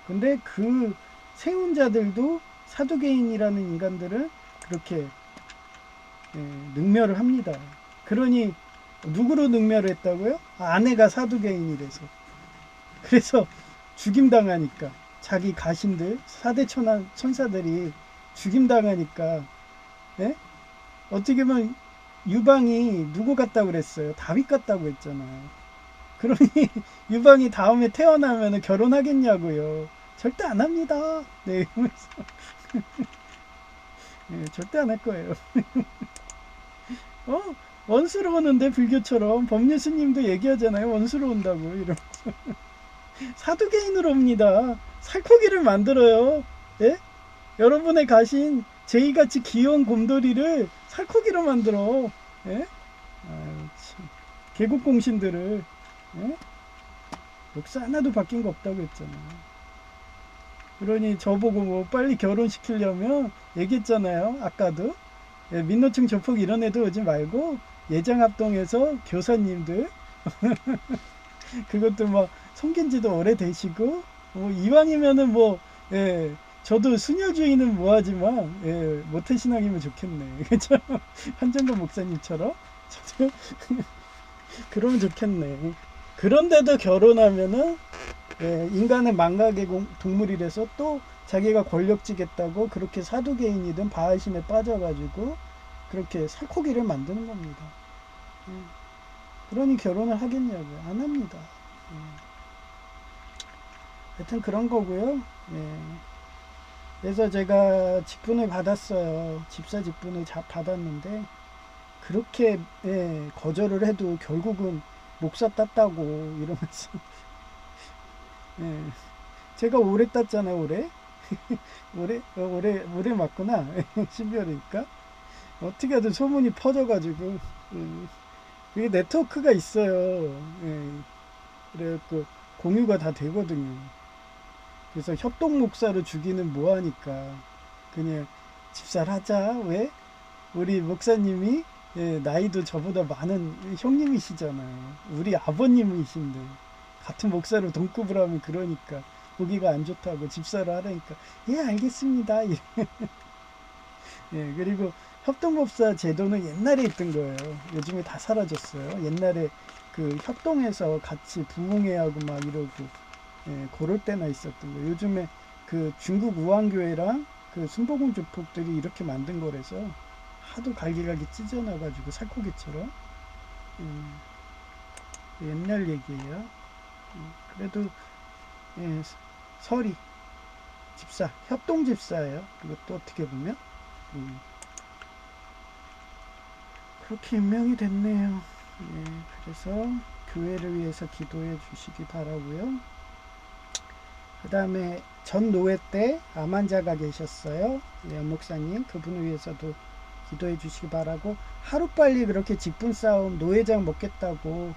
근데 그 세운 자들도 사두개인이라는 인간들은 그렇게 능멸을 합니다. 그러니 누구로 능멸을 했다고요? 아내가 사두개인이래서. 그래서 죽임당하니까 자기 가신들 4대 천사들이 죽임당하니까 어떻게 보면 유방이 누구 같다고 그랬어요? 다윗 같다고 했잖아요. 그러니 유방이 다음에 태어나면 결혼하겠냐고요. 절대 안 합니다. 이러면서 절대 안 할 거예요. 원수로우는데 불교처럼 법률 스님도 얘기하잖아요. 원수로운다고 이러면서 사두개인으로 옵니다. 살코기를 만들어요. 여러분의 가신 제이같이 귀여운 곰돌이를 살코기로 만들어. 아유, 참. 개국공신들을 역사 하나도 바뀐 거 없다고 했잖아요. 그러니 저보고 뭐 빨리 결혼시키려면 얘기했잖아요. 아까도 민노총 조폭 이런 애들 오지 말고 예정합동에서 교사님들 그것도 막 섬긴 지도 오래되시고 뭐 이왕이면은 뭐 예, 저도 수녀주의는 뭐하지만 예, 모태신앙이면 좋겠네. 그죠? 한정근 목사님처럼 저도 그러면 좋겠네. 그런데도 결혼하면은 예, 인간은 망각의 동물이라서 또 자기가 권력지겠다고 그렇게 사두개인이든 바알심에 빠져가지고 그렇게 살코기를 만드는 겁니다. 예. 그러니 결혼을 하겠냐고요. 안 합니다. 예. 하여튼 그런 거고요. 예. 그래서 제가 직분을 받았어요. 집사 직분을 받았는데 그렇게 예, 거절을 해도 결국은 목사 땄다고 이러면서 예. 제가 오래 땄잖아요. 올해 올해 맞구나. 12월이니까 어떻게 하든 소문이 퍼져가지고 예. 이게 네트워크가 있어요. 예. 그래갖고 공유가 다 되거든요. 그래서 협동 목사를 주기는 뭐하니까 그냥 집사를 하자. 왜? 우리 목사님이 예, 나이도 저보다 많은 형님이시잖아요. 우리 아버님이신데 같은 목사로 동급을 하면 그러니까 보기가 안 좋다고 집사를 하라니까 예 알겠습니다. 예, 그리고 협동법사 제도는 옛날에 있던 거예요. 요즘에 다 사라졌어요. 옛날에 그 협동해서 같이 부흥회하고 막 이러고 예, 그럴 때나 있었던 거예요. 요즘에 그 중국 우한교회랑 그 순복음 조폭들이 이렇게 만든 거라서 하도 갈기갈기 찢어놔가지고 살코기처럼 옛날 얘기예요. 그래도 예, 설이 집사, 협동 집사예요. 그것도 어떻게 보면 그렇게 임명이 됐네요. 예, 그래서 교회를 위해서 기도해 주시기 바라고요. 그 다음에 전 노회 때 암 환자가 계셨어요. 네, 목사님 그분을 위해서도 기도해 주시기 바라고 하루빨리 그렇게 직분 싸움 노회장 먹겠다고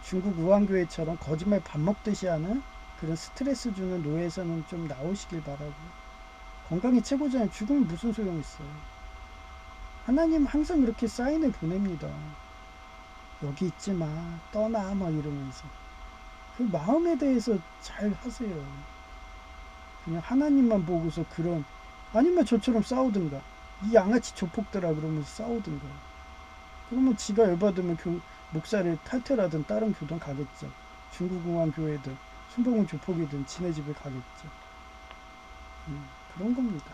중국 우한교회처럼 거짓말 밥 먹듯이 하는 그런 스트레스 주는 노예에서는 좀 나오시길 바라고 건강이 최고잖아요. 죽으면 무슨 소용 있어요. 하나님 항상 그렇게 사인을 보냅니다. 여기 있지 마 떠나 막 이러면서 그 마음에 대해서 잘 하세요. 그냥 하나님만 보고서 그런 아니면 저처럼 싸우든가 이 양아치 조폭들아 그러면서 싸우든가 그러면 지가 열받으면 목사를 탈퇴하든 다른 교단 가겠죠. 중국공안 교회든 순복음 조폭이든 지네 집에 가겠죠. 그런 겁니다.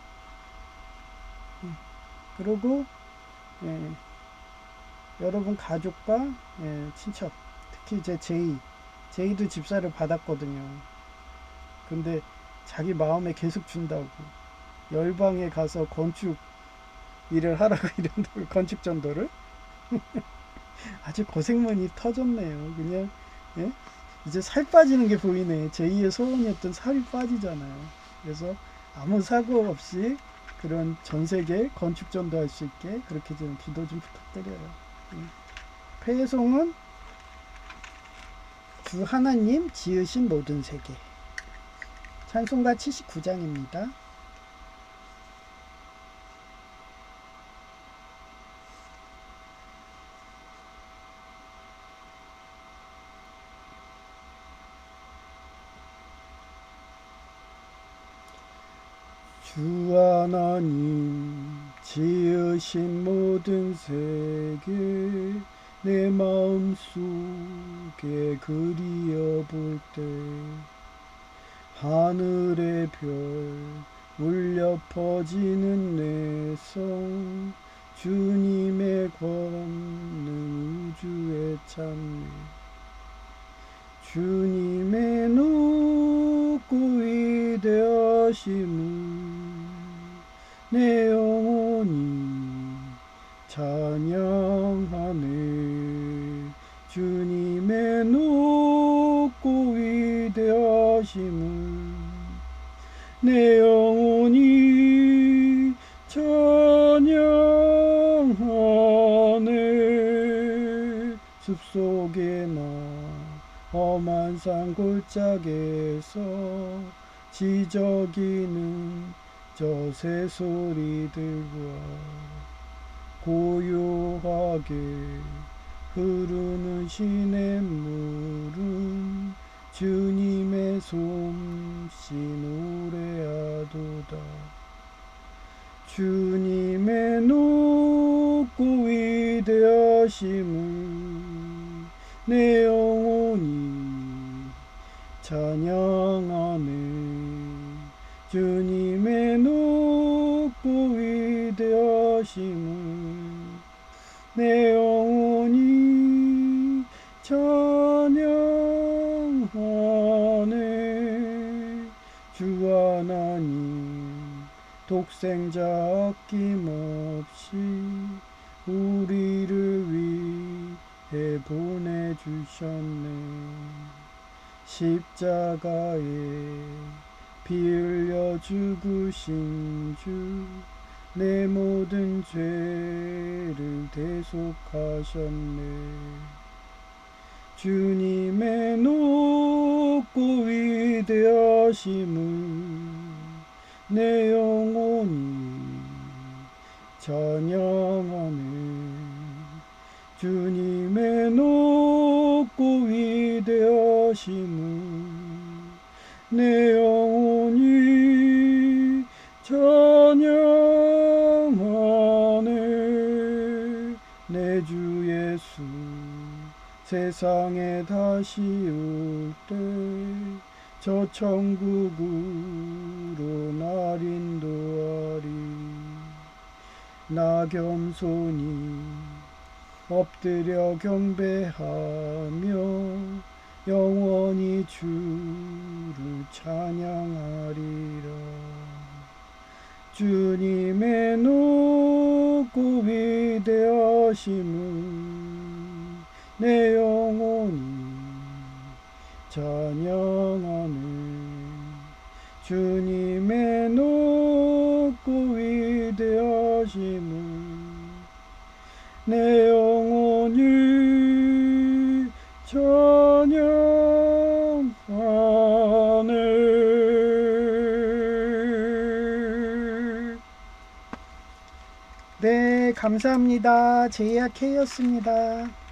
그리고 예, 여러분 가족과 예, 친척 특히 제 제이도 집사를 받았거든요. 근데 자기 마음에 계속 준다고 열방에 가서 건축 일을 하라고 이런다고 건축 전도를 아주 고생문이 터졌네요. 그냥 예? 이제 살 빠지는 게 보이네. 제2의 소원이었던 살이 빠지잖아요. 그래서 아무 사고 없이 그런 전 세계 건축 전도할 수 있게 그렇게 좀 기도 좀 부탁드려요. 폐송은 주 하나님 지으신 모든 세계. 찬송가 79장입니다. 주 하나님 지으신 모든 세계 내 마음속에 그리어볼 때 하늘의 별 울려 퍼지는 내 성 주님의 권능 우주에 찬네 주님의 높고 위대하심을 내 영혼이 찬양하네 주님의 높고 위대하심을 내 영혼이 찬양하네 숲속에 나 험한 산골짜기에서 지저귀는 저 새소리들과 고요하게 흐르는 시냇물은 주님의 솜씨 노래하도다. 주님의 높고 위대하심을 내 영혼이 찬양하네. 주님의 높고 위대하심을 내 영혼이 찬양하네. 주 하나님 독생자 아낌없이 우리를 위해 보내주셨네. 십자가에 피 흘려 죽으신 주 내 모든 죄를 대속하셨네. 주님의 높고 위대하심을 내 영혼이 찬양하네. 주님의 높고 위대하심을 내 영혼이 찬양하네. 내 주 예수 세상에 다시 올 때 저 천국으로 날 인도하리. 나 겸손히 엎드려 경배하며 영원히 주를 찬양하리라. 주님의 높고 위대하심을 내 영혼이 찬양하네. 주님의 높고 위대하심을 내 영혼이 찬양하네. 네, 감사합니다. 제이아케이였습니다.